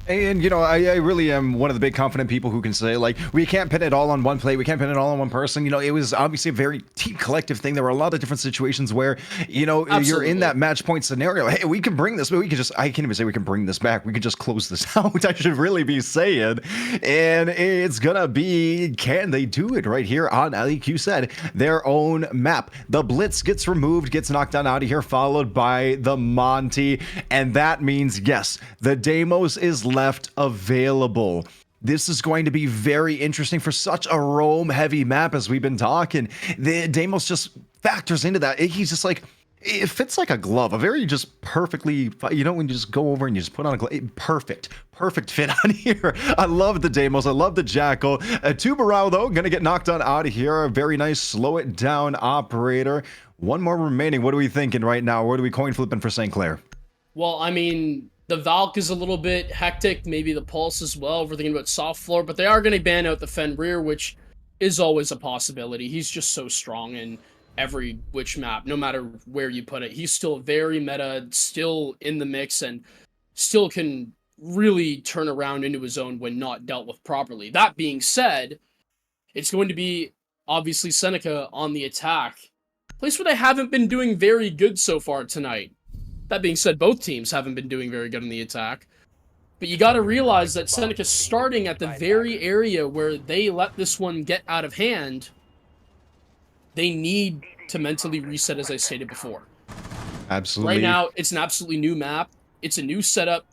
And, you know, I really am one of the big confident people who can say, like, we can't pin it all on one play. We can't pin it all on one person. You know, it was obviously a very team collective thing. There were a lot of different situations where, you know, you're in that match point scenario. Hey, we can bring this, but we can just, I can't even say we can bring this back. We could just close this out. I should really be saying. And it's going to be, can they do it right here on LEQ said, their own map. The Blitz gets removed, gets knocked down out of here, followed by the Monty. And that means, yes, the Deimos is left available. This is going to be very interesting for such a roam heavy map as we've been talking. The Deimos just factors into that. He's just like, it fits like a glove, a very just perfectly, you know, when you just go over and you just put on a glove, perfect fit on here. I love the Deimos, I love the Jackal. Tubarao though, gonna get knocked on out of here. A very nice slow it down operator. One more remaining. What are we thinking right now? What are we coin flipping for St. Clair? Well, I mean, the Valk is a little bit hectic, maybe the Pulse as well. We're thinking about soft floor, but they are going to ban out the Fenrir, which is always a possibility. He's just so strong in every which map, no matter where you put it. He's still very meta, still in the mix, and still can really turn around into his own when not dealt with properly. That being said, it's going to be obviously Seneca on the attack. Place where they haven't been doing very good so far tonight. That being said, both teams haven't been doing very good on the attack. But you gotta realize that Seneca's starting at the very area where they let this one get out of hand. They need to mentally reset, as I stated before. Absolutely. Right now, it's an absolutely new map. It's a new setup.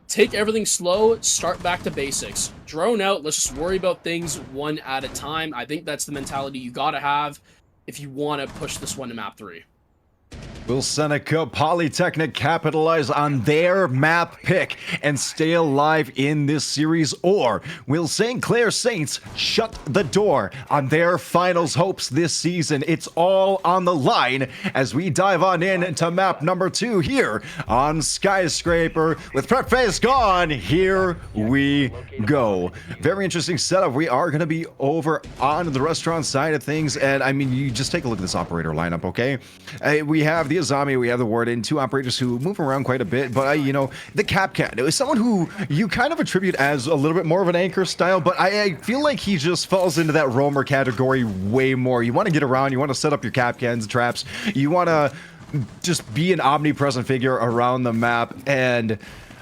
Take everything slow, start back to basics. Drone out, let's just worry about things one at a time. I think that's the mentality you gotta have if you want to push this one to map 3. Will Seneca Polytechnic capitalize on their map pick and stay alive in this series, or will St. Clair Saints shut the door on their finals hopes this season? It's all on the line as we dive on into map number 2 here on Skyscraper. With prep phase gone, here we go. Very interesting setup. We are going to be over on the restaurant side of things, and I mean, you just take a look at this operator lineup, okay? We have the Azami, we have the Warden, 2 operators who move around quite a bit, but you know, the Capcan is someone who you kind of attribute as a little bit more of an anchor style, but I feel like he just falls into that roamer category way more. You want to get around, you want to set up your Capcans, traps, you want to just be an omnipresent figure around the map, and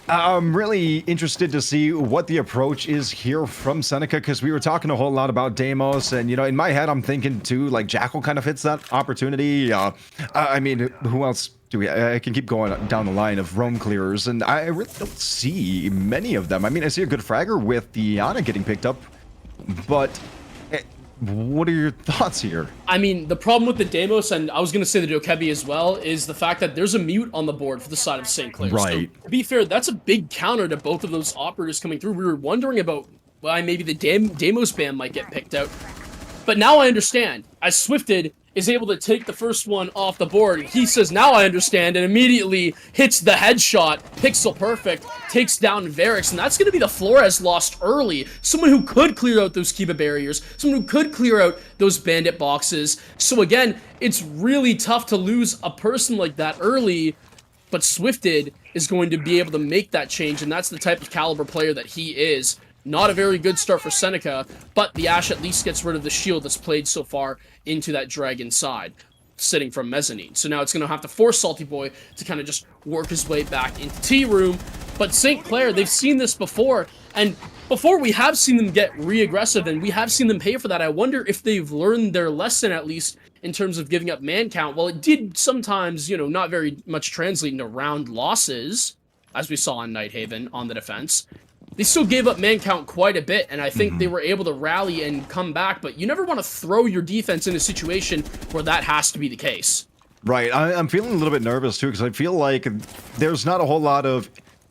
I'm really interested to see what the approach is here from Seneca, because we were talking a whole lot about Deimos, and you know, in my head I'm thinking too, like Jackal kind of fits that opportunity. I mean, who else do we, I can keep going down the line of roam clearers, and I really don't see many of them. I mean, I see a good fragger with the Ana getting picked up, but what are your thoughts here? I mean, the problem with the Deimos, and I was going to say the Dokebi as well, is the fact that there's a mute on the board for the side of St. Clair. Right. So, to be fair, that's a big counter to both of those operators coming through. We were wondering about why maybe the Deimos ban might get picked out. But now I understand. As Swifted is able to take the first one off the board, he says, now I understand, and immediately hits the headshot, pixel perfect, takes down Varix, and that's going to be the Flores lost early. Someone who could clear out those Kiba barriers, someone who could clear out those bandit boxes. So again, it's really tough to lose a person like that early, but Swifted is going to be able to make that change, and that's the type of caliber player that he is. Not a very good start for Seneca, but the Ashe at least gets rid of the shield that's played so far into that Dragon side, sitting from Mezzanine. So now it's going to have to force Salty Boy to kind of just work his way back into T-Room. But St. Clair, they've seen this before, and before we have seen them get re-aggressive, and we have seen them pay for that. I wonder if they've learned their lesson, at least, in terms of giving up man count. Well, it did sometimes, you know, not very much translate into round losses, as we saw on Nighthaven on the defense. They still gave up man count quite a bit, and I think they were able to rally and come back, but you never want to throw your defense in a situation where that has to be the case. Right, I'm feeling a little bit nervous too, because I feel like there's not a whole lot of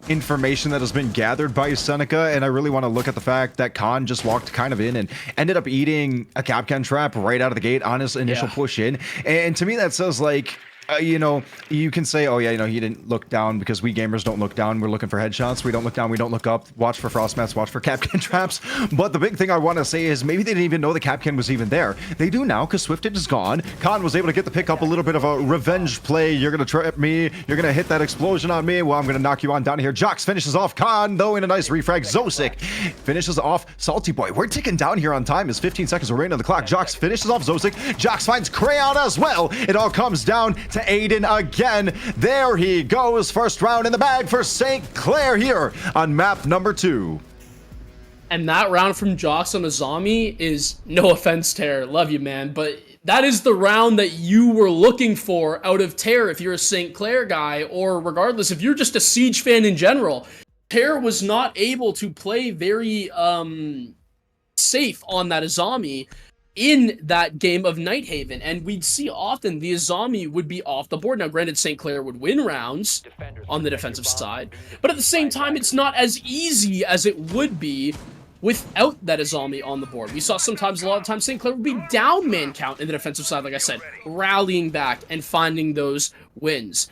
information that has been gathered by Seneca, and I really want to look at the fact that Khan just walked kind of in and ended up eating a Capcan trap right out of the gate on his initial push in, and to me that says like, you know, you can say, oh yeah, you know, he didn't look down because we gamers don't look down. We're looking for headshots. We don't look down. We don't look up. Watch for frost mats. Watch for Capcan traps. But the big thing I want to say is maybe they didn't even know the Capcan was even there. They do now because Swifted is gone. Khan was able to get the pick up, a little bit of a revenge play. You're going to trap me. You're going to hit that explosion on me. Well, I'm going to knock you on down here. Jox finishes off Khan, though, in a nice refrag. Zosic finishes off Salty Boy. We're ticking down here on time as 15 seconds remain on the clock. Jox finishes off Zosic. Jox finds Crayon as well. It all comes down to Aiden again. There he goes. First round in the bag for St. Clair here on map number 2. And that round from Jox on Azami is, no offense, Terror, love you, man, but that is the round that you were looking for out of Terror if you're a St. Clair guy, or regardless, if you're just a Siege fan in general. Terror was not able to play very safe on that Azami. in that game of Nighthaven, and we'd see often the Azami would be off the board. Now, granted, St. Clair would win rounds on the defensive side, but at the same time, it's not as easy as it would be without that Azami on the board. We saw sometimes, a lot of times, St. Clair would be down man count in the defensive side, like I said, rallying back and finding those wins.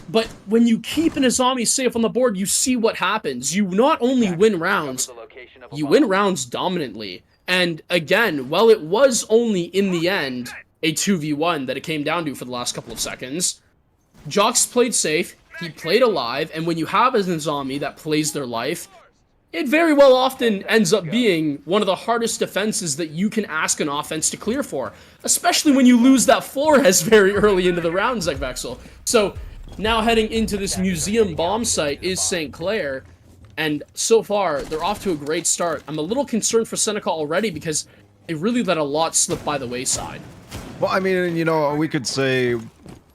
But when you keep an Azami safe on the board, you see what happens. You not only win rounds, you win rounds dominantly. And again, while it was only in the end a 2v1 that it came down to for the last couple of seconds, Jox played safe, he played alive, and when you have an Azami that plays their life, it very well often ends up being one of the hardest defenses that you can ask an offense to clear for, especially when you lose that Flores very early into the round, Zekvexel. So now heading into this museum bomb site is St. Clair, and so far, they're off to a great start. I'm a little concerned for Seneca already because they really let a lot slip by the wayside. Well, I mean, you know, we could say,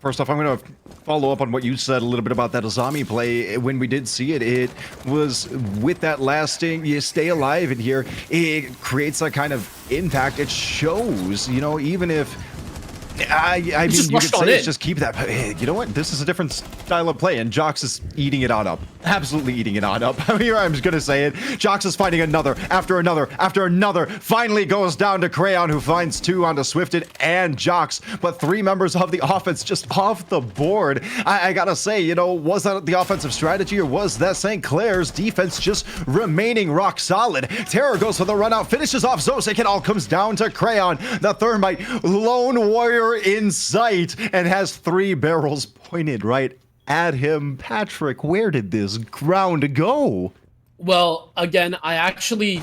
first off, I'm going to follow up on what you said a little bit about that Azami play. When we did see it, it was with that lasting, you stay alive in here, it creates that kind of impact. It shows, you know, even if I mean, you could say it's just keep that. Hey, you know what? This is a different style of play, and Jox is eating it on up. Absolutely eating it on up. Here I'm just gonna say it. Jox is finding another after another after another. Finally goes down to Crayon, who finds two onto Swifted and Jox, but three members of the offense just off the board. I gotta say, you know, was that the offensive strategy, or was that St. Clair's defense just remaining rock solid? Terror goes for the run out, finishes off Zosek. It all comes down to Crayon, the Thermite lone warrior in sight, and has three barrels pointed right at him. Patrick, where did this round go? Well, again, I actually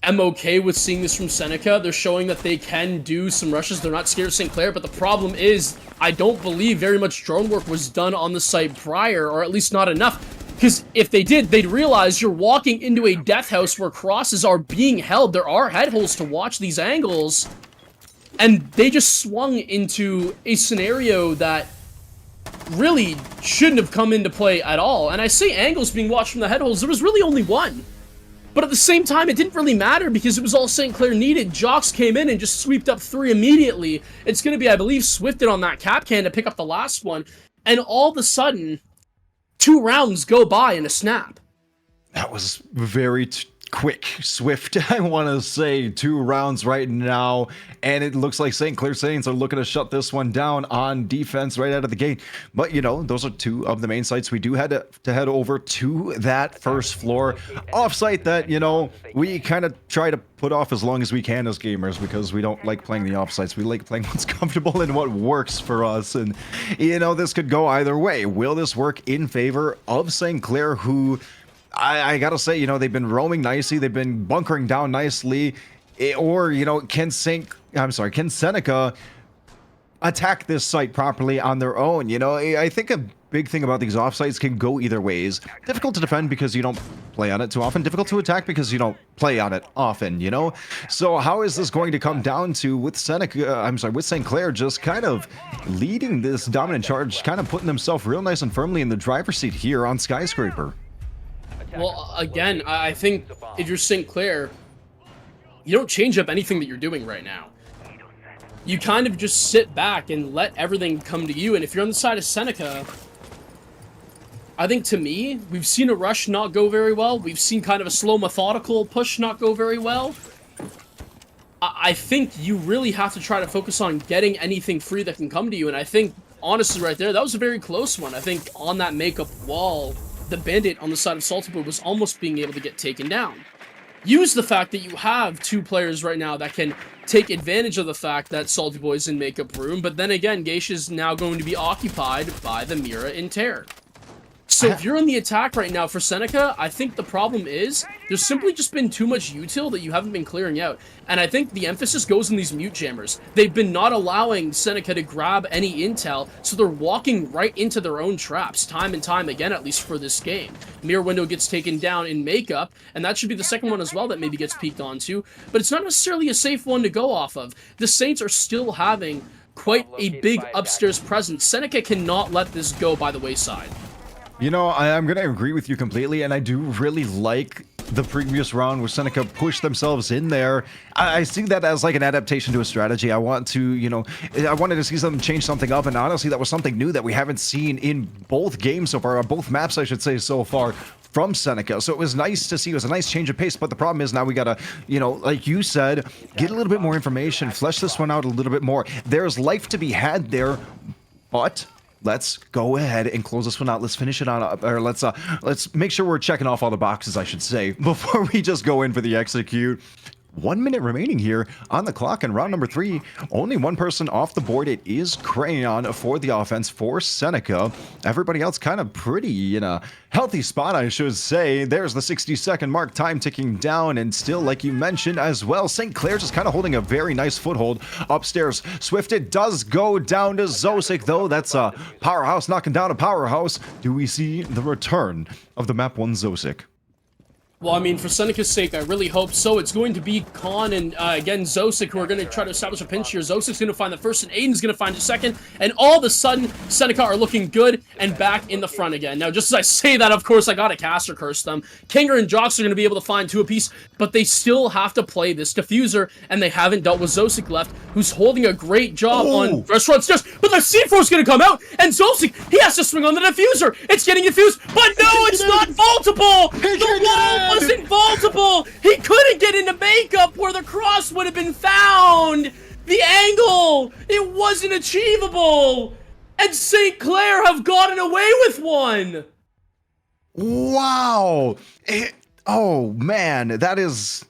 am okay with seeing this from Seneca. They're showing that they can do some rushes. They're not scared of St. Clair, but the problem is I don't believe very much drone work was done on the site prior, or at least not enough. Because if they did, they'd realize you're walking into a death house where crosses are being held. There are head holes to watch these angles. And they just swung into a scenario that really shouldn't have come into play at all. And I say angles being watched from the head holes, there was really only one. But at the same time, it didn't really matter because it was all St. Clair needed. Jox came in and just sweeped up three immediately. It's going to be, I believe, Swifted on that cap can to pick up the last one. And all of a sudden, 2 rounds go by in a snap. That was very quick, swift. I want to say 2 rounds right now, and it looks like St. Clair Saints are looking to shut this one down on defense right out of the gate. But you know, those are 2 of the main sites. We do have to head over to that first floor offsite that, you know, we kind of try to put off as long as we can as gamers, because we don't like playing the offsites. We like playing what's comfortable and what works for us. And you know, this could go either way. Will this work in favor of St. Clair, who I gotta say, you know, they've been roaming nicely, they've been bunkering down nicely, or, you know, can Seneca attack this site properly on their own? You know, I think a big thing about these offsites can go either ways. Difficult to defend because you don't play on it too often, difficult to attack because you don't play on it often, you know? So how is this going to come down to with with St. Clair just kind of leading this dominant charge, kind of putting themselves real nice and firmly in the driver's seat here on Skyscraper? Well, again, I think if you're St. Clair, you don't change up anything that you're doing right now. You kind of just sit back and let everything come to you. And if you're on the side of Seneca, I think, to me, we've seen a rush not go very well. We've seen kind of a slow, methodical push not go very well. I think you really have to try to focus on getting anything free that can come to you. And I think, honestly, right there, that was a very close one. I think on that makeup wall, the bandit on the side of Salty Boy was almost being able to get taken down. Use the fact that you have 2 players right now that can take advantage of the fact that Salty Boy's in makeup room, but then again, Geisha's now going to be occupied by the Mira in Terror. So if you're in the attack right now for Seneca, I think the problem is there's simply just been too much util that you haven't been clearing out. And I think the emphasis goes on these mute jammers. They've been not allowing Seneca to grab any intel, so they're walking right into their own traps, time and time again, at least for this game. Mirror window gets taken down in makeup, and that should be the second one as well that maybe gets peeked onto, but it's not necessarily a safe one to go off of. The Saints are still having quite a big upstairs presence. Seneca cannot let this go by the wayside. You know, I'm going to agree with you completely, and I do really like the previous round where Seneca pushed themselves in there. I see that as like an adaptation to a strategy. I want to, you know, I wanted to see them change something up, and honestly, that was something new that we haven't seen in both games so far, or both maps, I should say, so far from Seneca. So it was nice to see. It was a nice change of pace, but the problem is now we gotta, you know, like you said, get a little bit more information, flesh this one out a little bit more. There's life to be had there, but let's go ahead and close this one out. Let's finish it on, or let's make sure we're checking off all the boxes, I should say, before we just go in for the execute. 1 minute remaining here on the clock in round number 3. Only one person off the board. It is Crayon for the offense for Seneca. Everybody else kind of pretty in a healthy spot, I should say. There's the 60-second mark, time ticking down, and still, like you mentioned as well, St. Clair just kind of holding a very nice foothold upstairs. Swifted does go down to Zosik, though. That's a powerhouse knocking down a powerhouse. Do we see the return of the map 1 Zosik? Well, I mean, for Seneca's sake, I really hope so. It's going to be Khan and, again, Zosik who are going to try to establish a pinch here. Zosik's going to find the first, and Aiden's going to find the second. And all of a sudden, Seneca are looking good and back in the front again. Now, just as I say that, of course, I got to caster curse them. Kinger and Jox are going to be able to find 2 apiece, but they still have to play this diffuser, and they haven't dealt with Zosik left, who's holding a great job on restaurants just, but the C4's going to come out, and Zosik, he has to swing on the diffuser. It's getting diffused, but no, it's not vaultable. The wall wasn't vaultable. He couldn't get into makeup where the cross would have been found. The angle, it wasn't achievable. And St. Clair have gotten away with one. Wow. Oh, man, that is...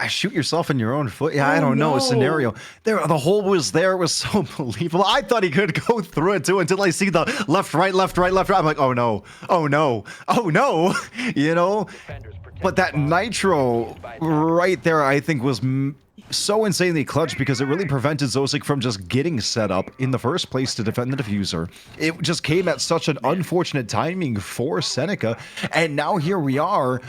shoot yourself in your own foot. Yeah, I don't know, a scenario. There, the hole was there. It was so believable. I thought he could go through it too until I see the left, right, left, right, left, right. I'm like, oh no, oh no, oh no, you know? But that nitro right there, I think, was so insanely clutch because it really prevented Zosik from just getting set up in the first place to defend the diffuser. It just came at such an unfortunate timing for Seneca. And now here we are,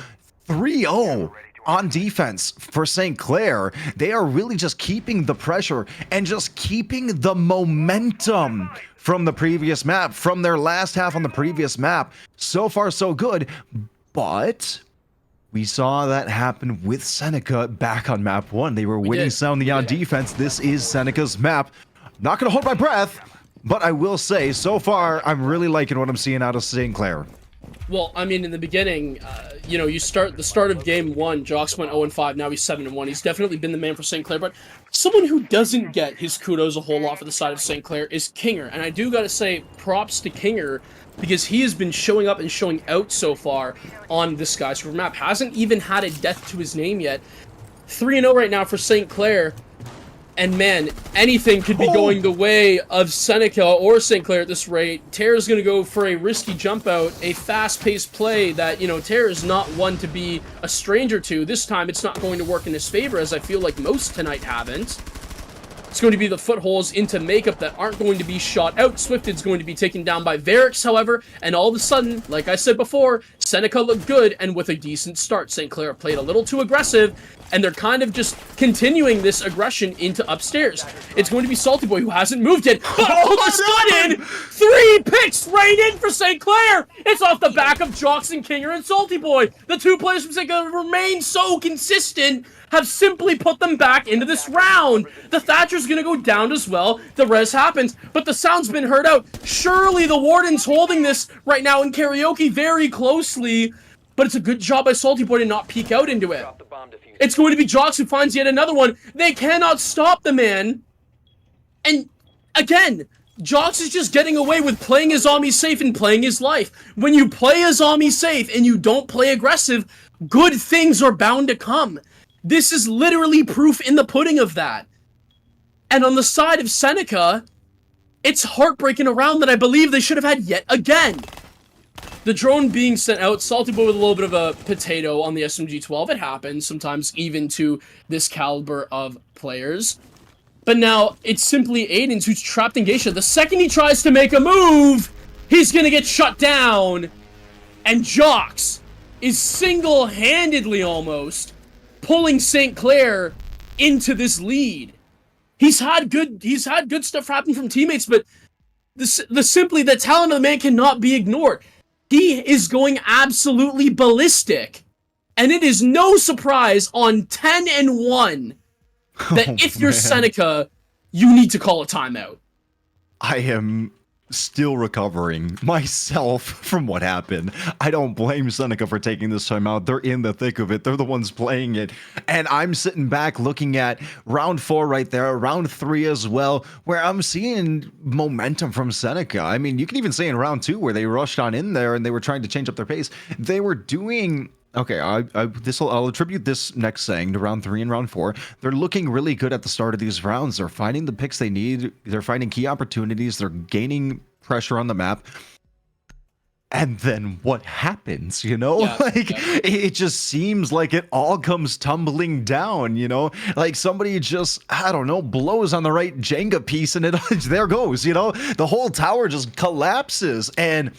3-0. On defense for St. Clair. They are really just keeping the pressure and just keeping the momentum from the previous map, from their last half on the previous map. So far, so good. But we saw that happen with Seneca back on map 1. They were winning soundly on defense. This is Seneca's map. Not going to hold my breath, but I will say, so far, I'm really liking what I'm seeing out of St. Clair. Well, I mean, in the beginning, you know, the start of game 1, Jox went 0-5, now he's 7-1. He's definitely been the man for St. Clair, but someone who doesn't get his kudos a whole lot for the side of St. Clair is Kinger. And I do gotta say, props to Kinger, because he has been showing up and showing out so far on this skyscraper map. Hasn't even had a death to his name yet. 3-0 right now for St. Clair. And man, anything could be going the way of Seneca or St. Clair at this rate. Terra's going to go for a risky jump out, a fast-paced play that, you know, Terra is not one to be a stranger to. This time, it's not going to work in his favor, as I feel like most tonight haven't. It's going to be the footholes into makeup that aren't going to be shot out. Swifted's going to be taken down by Varix, however, and all of a sudden, like I said before, Seneca looked good, and with a decent start. St. Clair played a little too aggressive, and they're kind of just continuing this aggression into upstairs. It's going to be Salty Boy, who hasn't moved yet, but all of a sudden, 3 picks right in for St. Clair! It's off the back of Jox and Kinger and Salty Boy. The 2 players from St. Clair remain so consistent, have simply put them back into this round. The Thatcher's gonna go down as well. The res happens, but the sound's been heard out. Surely the Warden's holding this right now in karaoke very closely, but it's a good job by Salty Boy to not peek out into it. It's going to be Jox who finds yet another one. They cannot stop the man. And again, Jox is just getting away with playing his zombie safe and playing his life. When you play a zombie safe and you don't play aggressive, good things are bound to come. This is literally proof in the pudding of that. And on the side of Seneca, it's heartbreaking a round that I believe they should have had yet again. The drone being sent out, Salty Boy with a little bit of a potato on the SMG-12. It happens sometimes even to this caliber of players. But now it's simply Aidens who's trapped in Geisha. The second he tries to make a move, he's gonna get shut down. And Jox is single-handedly almost pulling St. Clair into this lead. He's had good stuff happen from teammates, but the talent of the man cannot be ignored. He is going absolutely ballistic And it is no surprise on 10-1 that if you're man. Seneca, you need to call a timeout. I am still recovering myself from what happened. I don't blame Seneca for taking this time out. They're in the thick of it. They're the ones playing it. And I'm sitting back looking at round 4 right there, round 3 as well, where I'm seeing momentum from Seneca. I mean, you can even say in round 2 where they rushed on in there and they were trying to change up their pace. They were doing... Okay, I'll attribute this next saying to round 3 and round 4. They're looking really good at the start of these rounds. They're finding the picks they need. They're finding key opportunities. They're gaining pressure on the map. And then what happens, you know? It just seems like it all comes tumbling down, you know? Like somebody just, I don't know, blows on the right Jenga piece and it there goes, you know? The whole tower just collapses. And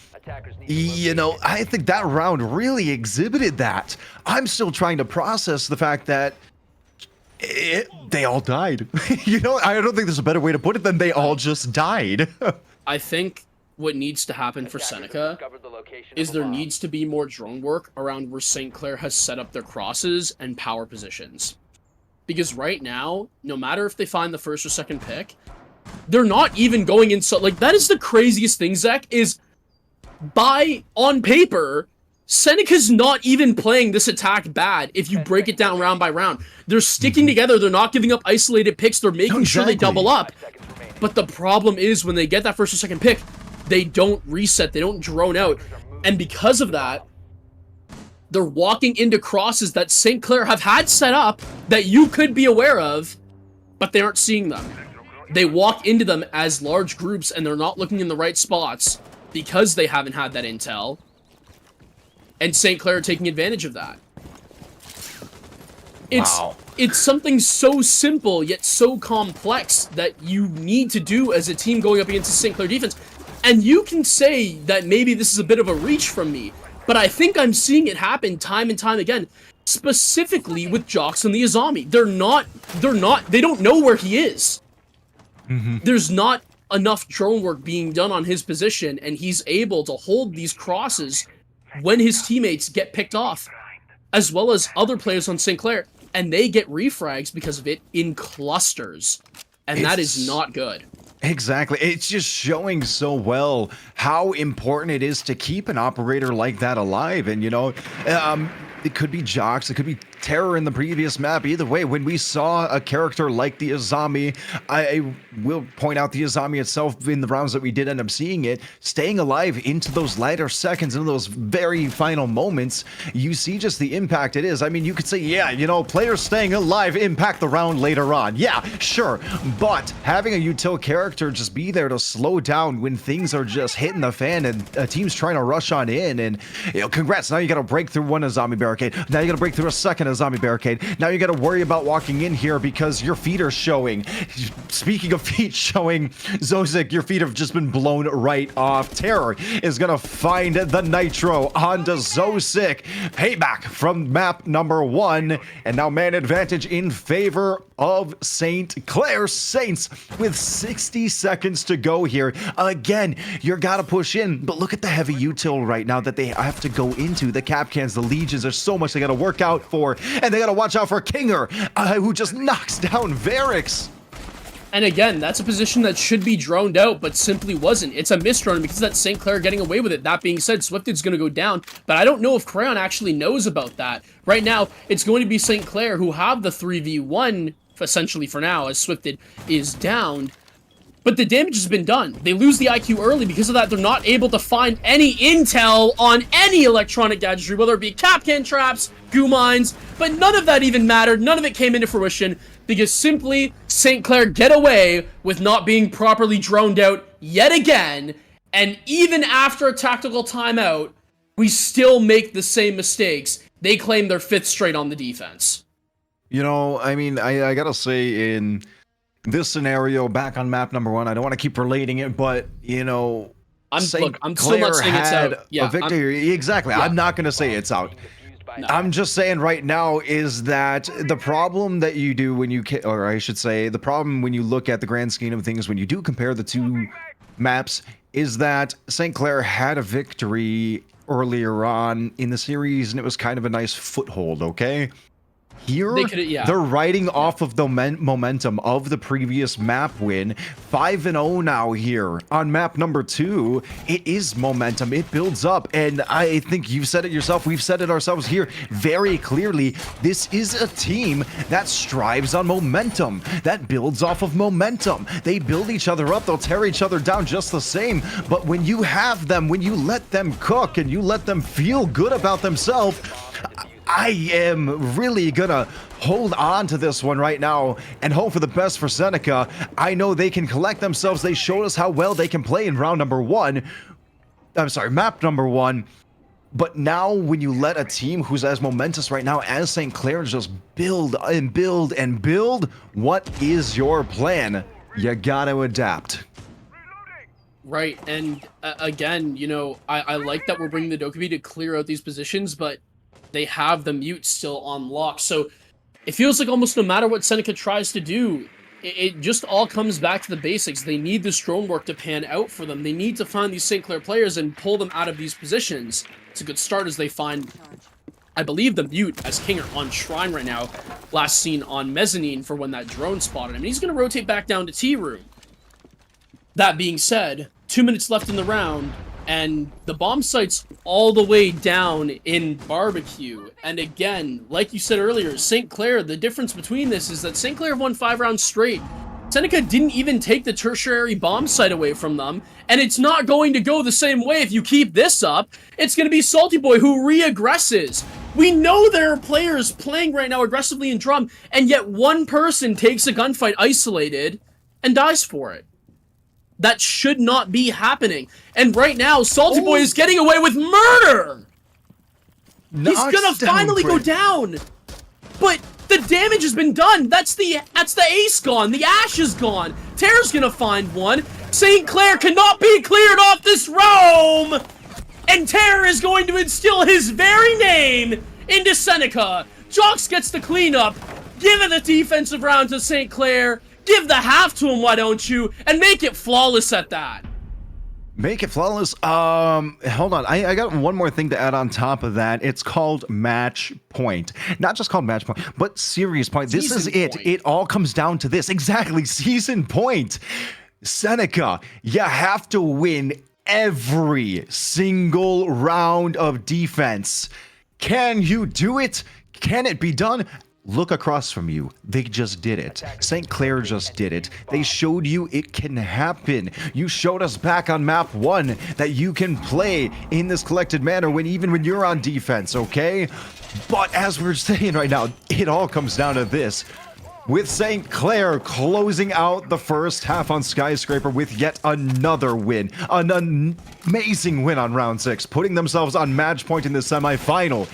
you know, I think that round really exhibited that. I'm still trying to process the fact that they all died. You know, I don't think there's a better way to put it than they all just died. I think what needs to happen for Seneca is there needs to be more drone work around where St. Clair has set up their crosses and power positions. Because right now, no matter if they find the first or second pick, they're not even going in. So, like, that is the craziest thing, Zach, is on paper, Seneca's not even playing this attack bad if you break it down round by round. They're sticking together, they're not giving up isolated picks, they're making sure they double up. But the problem is when they get that first or second pick, they don't reset, they don't drone out. And because of that, they're walking into crosses that St. Clair have had set up that you could be aware of, but they aren't seeing them. They walk into them as large groups and they're not looking in the right spots because they haven't had that intel, and St. Clair are taking advantage of that. It's something so simple yet so complex that you need to do as a team going up against the St. Clair defense. And you can say that maybe this is a bit of a reach from me, but I think I'm seeing it happen time and time again, specifically with Jox and the Azami. They don't know where he is. There's not enough drone work being done on his position, and he's able to hold these crosses when his teammates get picked off, as well as other players on St. Clair, and they get refrags because of it in clusters, and that is not good. Exactly. It's just showing so well how important it is to keep an operator like that alive. And, you know, it could be Jox, it could be Terror in the previous map. Either way, when we saw a character like the Azami, I will point out the Azami itself in the rounds that we did end up seeing it, staying alive into those latter seconds, into those very final moments, you see just the impact it is. I mean, you could say, yeah, you know, players staying alive impact the round later on. Yeah, sure. But having a util character just be there to slow down when things are just hitting the fan and a team's trying to rush on in, and, you know, congrats. Now you got to break through one Azami barricade. Now you got to break through a second Azami barricade. Now you got to worry about walking in here because your feet are showing. Speaking of feet showing, Zozik, your feet have just been blown right off. Terror is going to find the Nitro onto Zozik. Payback from map number 1. And now man advantage in favor of St. Clair Saints with 60 seconds to go here. Again, you got to push in, but look at the heavy util right now that they have to go into. The Capcans, the Legions, there's so much they got to work out for, and they got to watch out for Kinger, who just knocks down Varix. And again, that's a position that should be droned out, but simply wasn't. It's a misdrone because that's St. Clair getting away with it. That being said, Swifted's going to go down, but I don't know if Crayon actually knows about that. Right now, it's going to be St. Clair who have the 3v1, essentially for now, as Swifted is downed. But the damage has been done. They lose the IQ early. Because of that, they're not able to find any intel on any electronic gadgetry, whether it be Capcan traps, goo mines, but none of that even mattered. None of it came into fruition because simply St. Clair get away with not being properly droned out yet again. And even after a tactical timeout, we still make the same mistakes. They claim their 5th straight on the defense. You know, I mean, I gotta say, in this scenario, back on map number 1, I don't want to keep relating it, but, you know, I'm still not saying it's out. Yeah, a victory. Exactly. Yeah. I'm not going to say it's out. No. I'm just saying right now is that the problem that you do when you, or I should say, the problem when you look at the grand scheme of things, when you do compare the two maps, is that St. Clair had a victory earlier on in the series, and it was kind of a nice foothold, okay? Here, They could've- yeah. they're riding off of the momentum of the previous map win. 5-0 now here on map number 2. It is momentum. It builds up. And I think you've said it yourself. We've said it ourselves here very clearly. This is a team that strives on momentum, that builds off of momentum. They build each other up. They'll tear each other down just the same. But when you have them, when you let them cook and you let them feel good about themselves, I am really gonna hold on to this one right now and hope for the best for Seneca. I know they can collect themselves. They showed us how well they can play in round number 1. I'm sorry, map number 1. But now when you let a team who's as momentous right now as St. Clair just build and build and build, what is your plan? You gotta adapt. Right, and again, you know, I like that we're bringing the Dokkaebi to clear out these positions, but they have the mute still on lock. So it feels like almost no matter what Seneca tries to do, it just all comes back to the basics. They need this drone work to pan out for them. They need to find these St. Clair players and pull them out of these positions. It's a good start as they find, I believe, the mute as Kinger on Shrine right now. Last seen on Mezzanine for when that drone spotted him. He's going to rotate back down to T-Room. That being said, 2 minutes left in the round, and the bomb site's all the way down in Barbecue. And again, like you said earlier, St. Clair, the difference between this is that St. Clair won 5 rounds straight. Seneca didn't even take the tertiary bomb site away from them, and it's not going to go the same way if you keep this up. It's going to be Salty Boy who re-aggresses. We know there are players playing right now aggressively in Drum, and yet one person takes a gunfight isolated and dies for it. That should not be happening. And right now, Salty Boy is getting away with murder! He's gonna finally go down! But the damage has been done! That's the ace gone! The ash is gone! Terror's gonna find one! St. Clair cannot be cleared off this roam! And Terror is going to instill his very name into Seneca! Jox gets the cleanup, giving the defensive round to St. Clair. Give the half to him, why don't you? And make it flawless at that. Make it flawless. Hold on. I got one more thing to add on top of that. It's called match point. Not just called match point, but series point. This is it. It all comes down to this. Exactly. Season point. Seneca, you have to win every single round of defense. Can you do it? Can it be done? Look across from you. They just did it. St. Clair just did it. They showed you it can happen. You showed us back on map 1 that you can play in this collected manner even when you're on defense, okay? But as we're saying right now, it all comes down to this. With St. Clair closing out the first half on Skyscraper with yet another win. An amazing win on round 6, putting themselves on match point in the semifinal.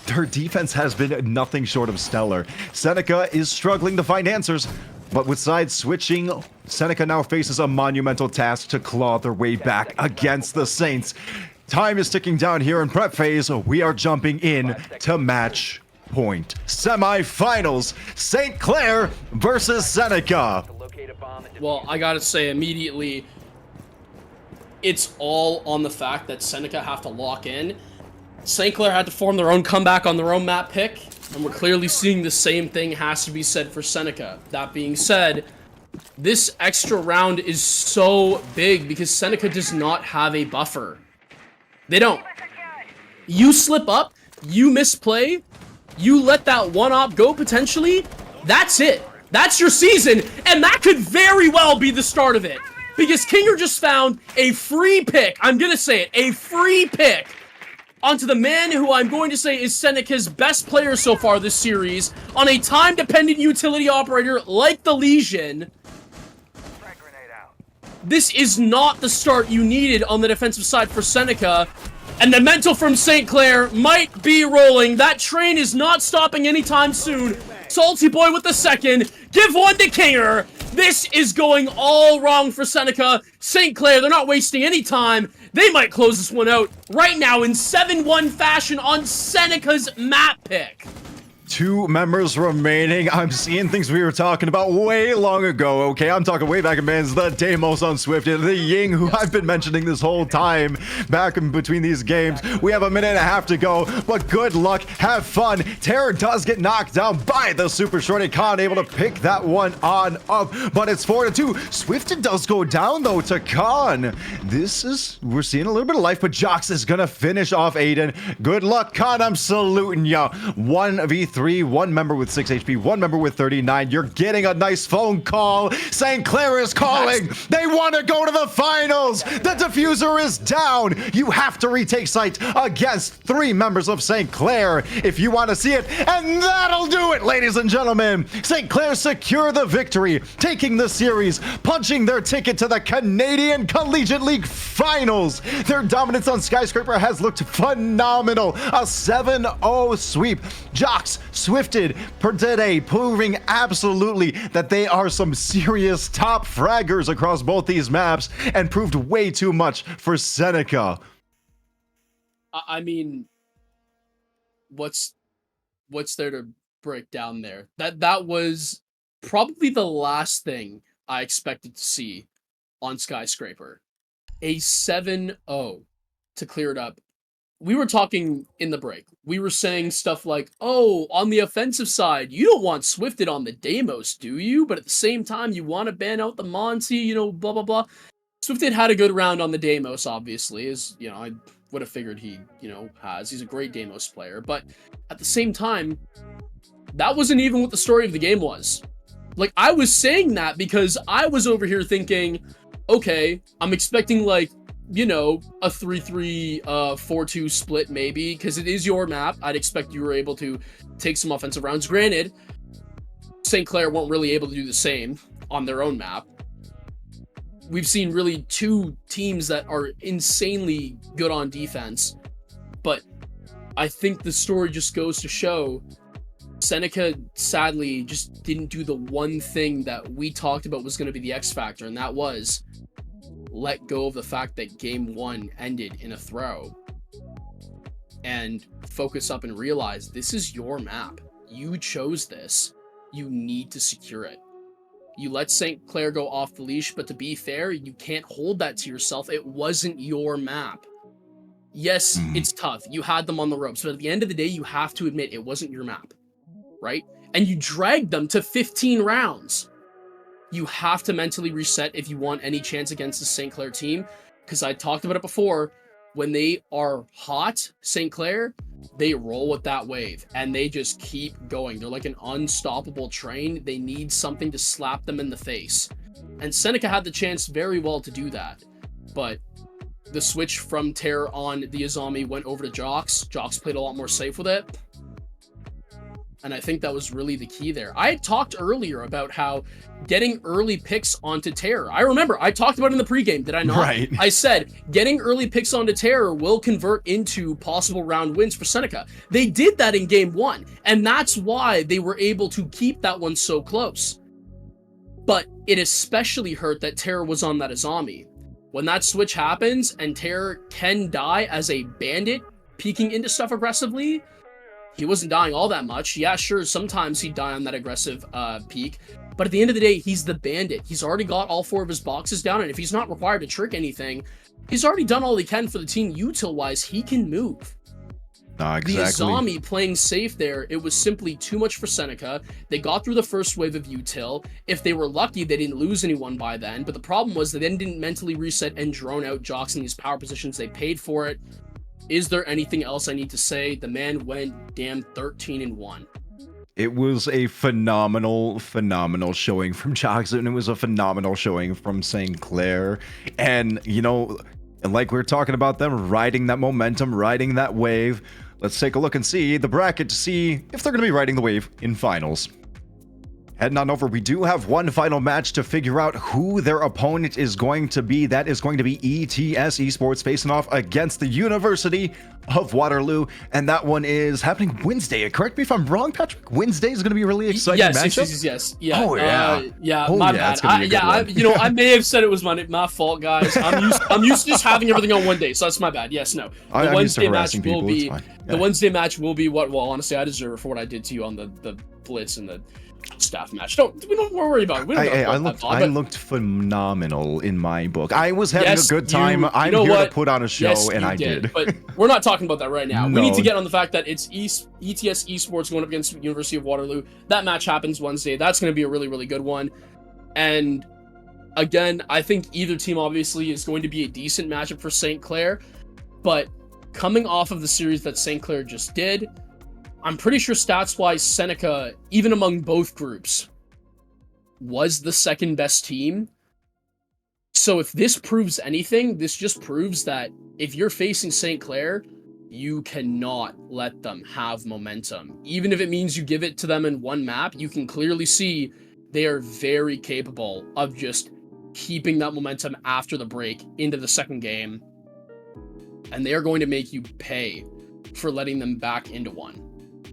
Her defense has been nothing short of stellar. Seneca is struggling to find answers, but with side switching, Seneca now faces a monumental task to claw their way back against the Saints. Time is ticking down here in prep phase. We are jumping in to match point. Semifinals, St. Clair versus Seneca. Well, I gotta say immediately, it's all on the fact that Seneca have to lock in. St. Clair had to form their own comeback on their own map pick, and we're clearly seeing the same thing has to be said for Seneca. That being said, this extra round is so big because Seneca does not have a buffer. They don't. You slip up, you misplay, you let that one op go potentially, that's it. That's your season, and that could very well be the start of it. Because Kinger just found a free pick, I'm gonna say it, a free pick onto the man who I'm going to say is Seneca's best player so far this series, on a time-dependent utility operator like the Legion. This is not the start you needed on the defensive side for Seneca, and the mental from St. Clair might be rolling. That train is not stopping anytime soon. Salty Boy with the second. Give one to Kinger. This is going all wrong for Seneca. St. Clair, they're not wasting any time. They might close this one out right now in 7-1 fashion on Seneca's map pick. 2 members remaining. I'm seeing things we were talking about way long ago, okay? I'm talking way back in bands, the Deimos on Swift, and the Ying, who I've been mentioning this whole time back in between these games. We have a minute and a half to go, but good luck, have fun. Terror does get knocked down by the Super Shorty. Khan able to pick that one on up, but it's 4-2. Swift does go down, though, to Khan. We're seeing a little bit of life, but Jox is gonna finish off Aiden. Good luck, Khan, I'm saluting ya. 1v3. 1 member with 6 HP, 1 member with 39. You're getting a nice phone call. St. Clair is calling. They want to go to the finals. The diffuser is down. You have to retake site against 3 members of St. Clair if you want to see it. And that'll do it, ladies and gentlemen. St. Clair secure the victory, taking the series, punching their ticket to the Canadian Collegiate League Finals. Their dominance on Skyscraper has looked phenomenal. A 7-0 sweep. Jox swifted per today, proving absolutely that they are some serious top fraggers across both these maps, and proved way too much for Seneca. I mean, what's there to break down there? That was probably the last thing I expected to see on Skyscraper. A 7-0 to clear it up. We were talking in the break. We were saying stuff like, oh, on the offensive side, you don't want Swifted on the Deimos, do you? But at the same time, you want to ban out the Monty, you know, blah, blah, blah. Swifted had a good round on the Deimos, obviously, as, you know, I would have figured he, you know, has. He's a great Deimos player. But at the same time, that wasn't even what the story of the game was. Like, I was saying that because I was over here thinking, okay, I'm expecting, like, you know, a 3-3, 4-2 split maybe, because it is your map. I'd expect you were able to take some offensive rounds. Granted, St. Clair weren't really able to do the same on their own map. We've seen really 2 teams that are insanely good on defense, but I think the story just goes to show Seneca sadly just didn't do the one thing that we talked about was going to be the X factor, and that was let go of the fact that game 1 ended in a throw and focus up and realize this is your map. You chose this. You need to secure it. You let St. Clair go off the leash, but to be fair, you can't hold that to yourself. It wasn't your map. Yes, it's tough. You had them on the ropes, but at the end of the day, you have to admit it wasn't your map, right? And you dragged them to 15 rounds. You have to mentally reset if you want any chance against the St. Clair team, because I talked about it before. When they are hot, St. Clair, they roll with that wave, and they just keep going. They're like an unstoppable train. They need something to slap them in the face. And Seneca had the chance very well to do that, but the switch from Terror on the Azami went over to Jox. Jox played a lot more safe with it. And I think that was really the key there. I had talked earlier about how getting early picks onto Terror. I remember I talked about it in the pregame, did I not? Right. I said getting early picks onto Terror will convert into possible round wins for Seneca. They did that in game 1, and that's why they were able to keep that one so close. But it especially hurt that Terror was on that Azami. When that switch happens and Terror can die as a bandit, peeking into stuff aggressively, he wasn't dying all that much. Yeah, sure, sometimes he'd die on that aggressive peak. But at the end of the day, he's the bandit. He's already got all 4 of his boxes down, and if he's not required to trick anything, he's already done all he can for the team util-wise. He can move. Exactly. The Azami playing safe there, it was simply too much for Seneca. They got through the first wave of util. If they were lucky, they didn't lose anyone by then. But the problem was they then didn't mentally reset and drone out Jox in these power positions. They paid for it. Is there anything else I need to say? The man went damn 13-1. It was a phenomenal showing from Jox, and it was a phenomenal showing from St. Clair. And, you know, like we were talking about them riding that momentum, riding that wave. Let's take a look and see the bracket to see if they're going to be riding the wave in finals. Heading on over, we do have one final match to figure out who their opponent is going to be. That is going to be ETS Esports facing off against the University of Waterloo, and that one is happening Wednesday. Correct me if I'm wrong, Patrick. Wednesday is going to be a really exciting matchup. Yes. Yeah. Oh yeah. Yeah. Oh, My yeah, bad. it's gonna be a good one. You know, I may have said it was my fault, guys. I'm used to just having everything on one day, so that's my bad. Yes. No. I'm used to harassing people. It's fine. The Wednesday match will be what. Well, honestly, I deserve it for what I did to you on the blitz and the staff match. We don't worry about it. We don't I looked phenomenal in my book. I was having a good time. I'm here to put on a show, yes, and I did. But we're not talking about that right now. No. We need to get on the fact that it's ETS Esports going up against University of Waterloo. That match happens Wednesday. That's going to be a really, really good one. And again, I think either team obviously is going to be a decent matchup for St. Clair. But coming off of the series that St. Clair just did, I'm pretty sure stats-wise, Seneca, even among both groups, was the second best team. So if this proves anything, this just proves that if you're facing St. Clair, you cannot let them have momentum. Even if it means you give it to them in one map, you can clearly see they are very capable of just keeping that momentum after the break into the second game. And they are going to make you pay for letting them back into one.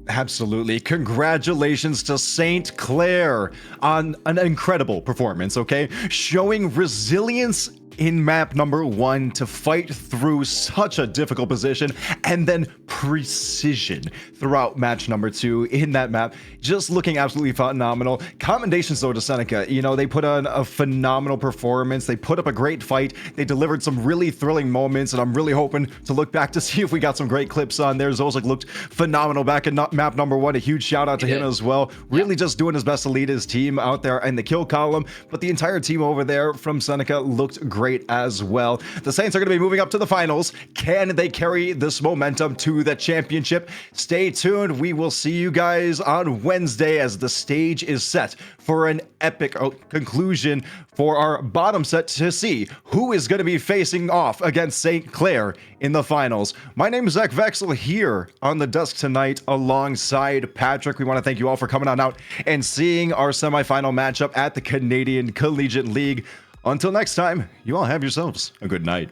Absolutely. Congratulations to St. Clair on an incredible performance, okay? Showing resilience in map number 1 to fight through such a difficult position, and then precision throughout match number 2 in that map, just looking absolutely phenomenal. Commendations though to Seneca. You know, they put on a phenomenal performance, they put up a great fight, they delivered some really thrilling moments, and I'm really hoping to look back to see if we got some great clips on there. Zolciak looked phenomenal back in map number 1. A huge shout out to him as well. Really just doing his best to lead his team out there in the kill column, but the entire team over there from Seneca looked great as well. The Saints are going to be moving up to the finals. Can they carry this momentum to the championship? Stay tuned. We will see you guys on Wednesday as the stage is set for an epic conclusion for our bottom set to see who is going to be facing off against St. Clair in the finals. My name is Zach Vexel here on the desk tonight alongside Patrick. We want to thank you all for coming on out and seeing our semifinal matchup at the Canadian Collegiate League. Until next time, you all have yourselves a good night.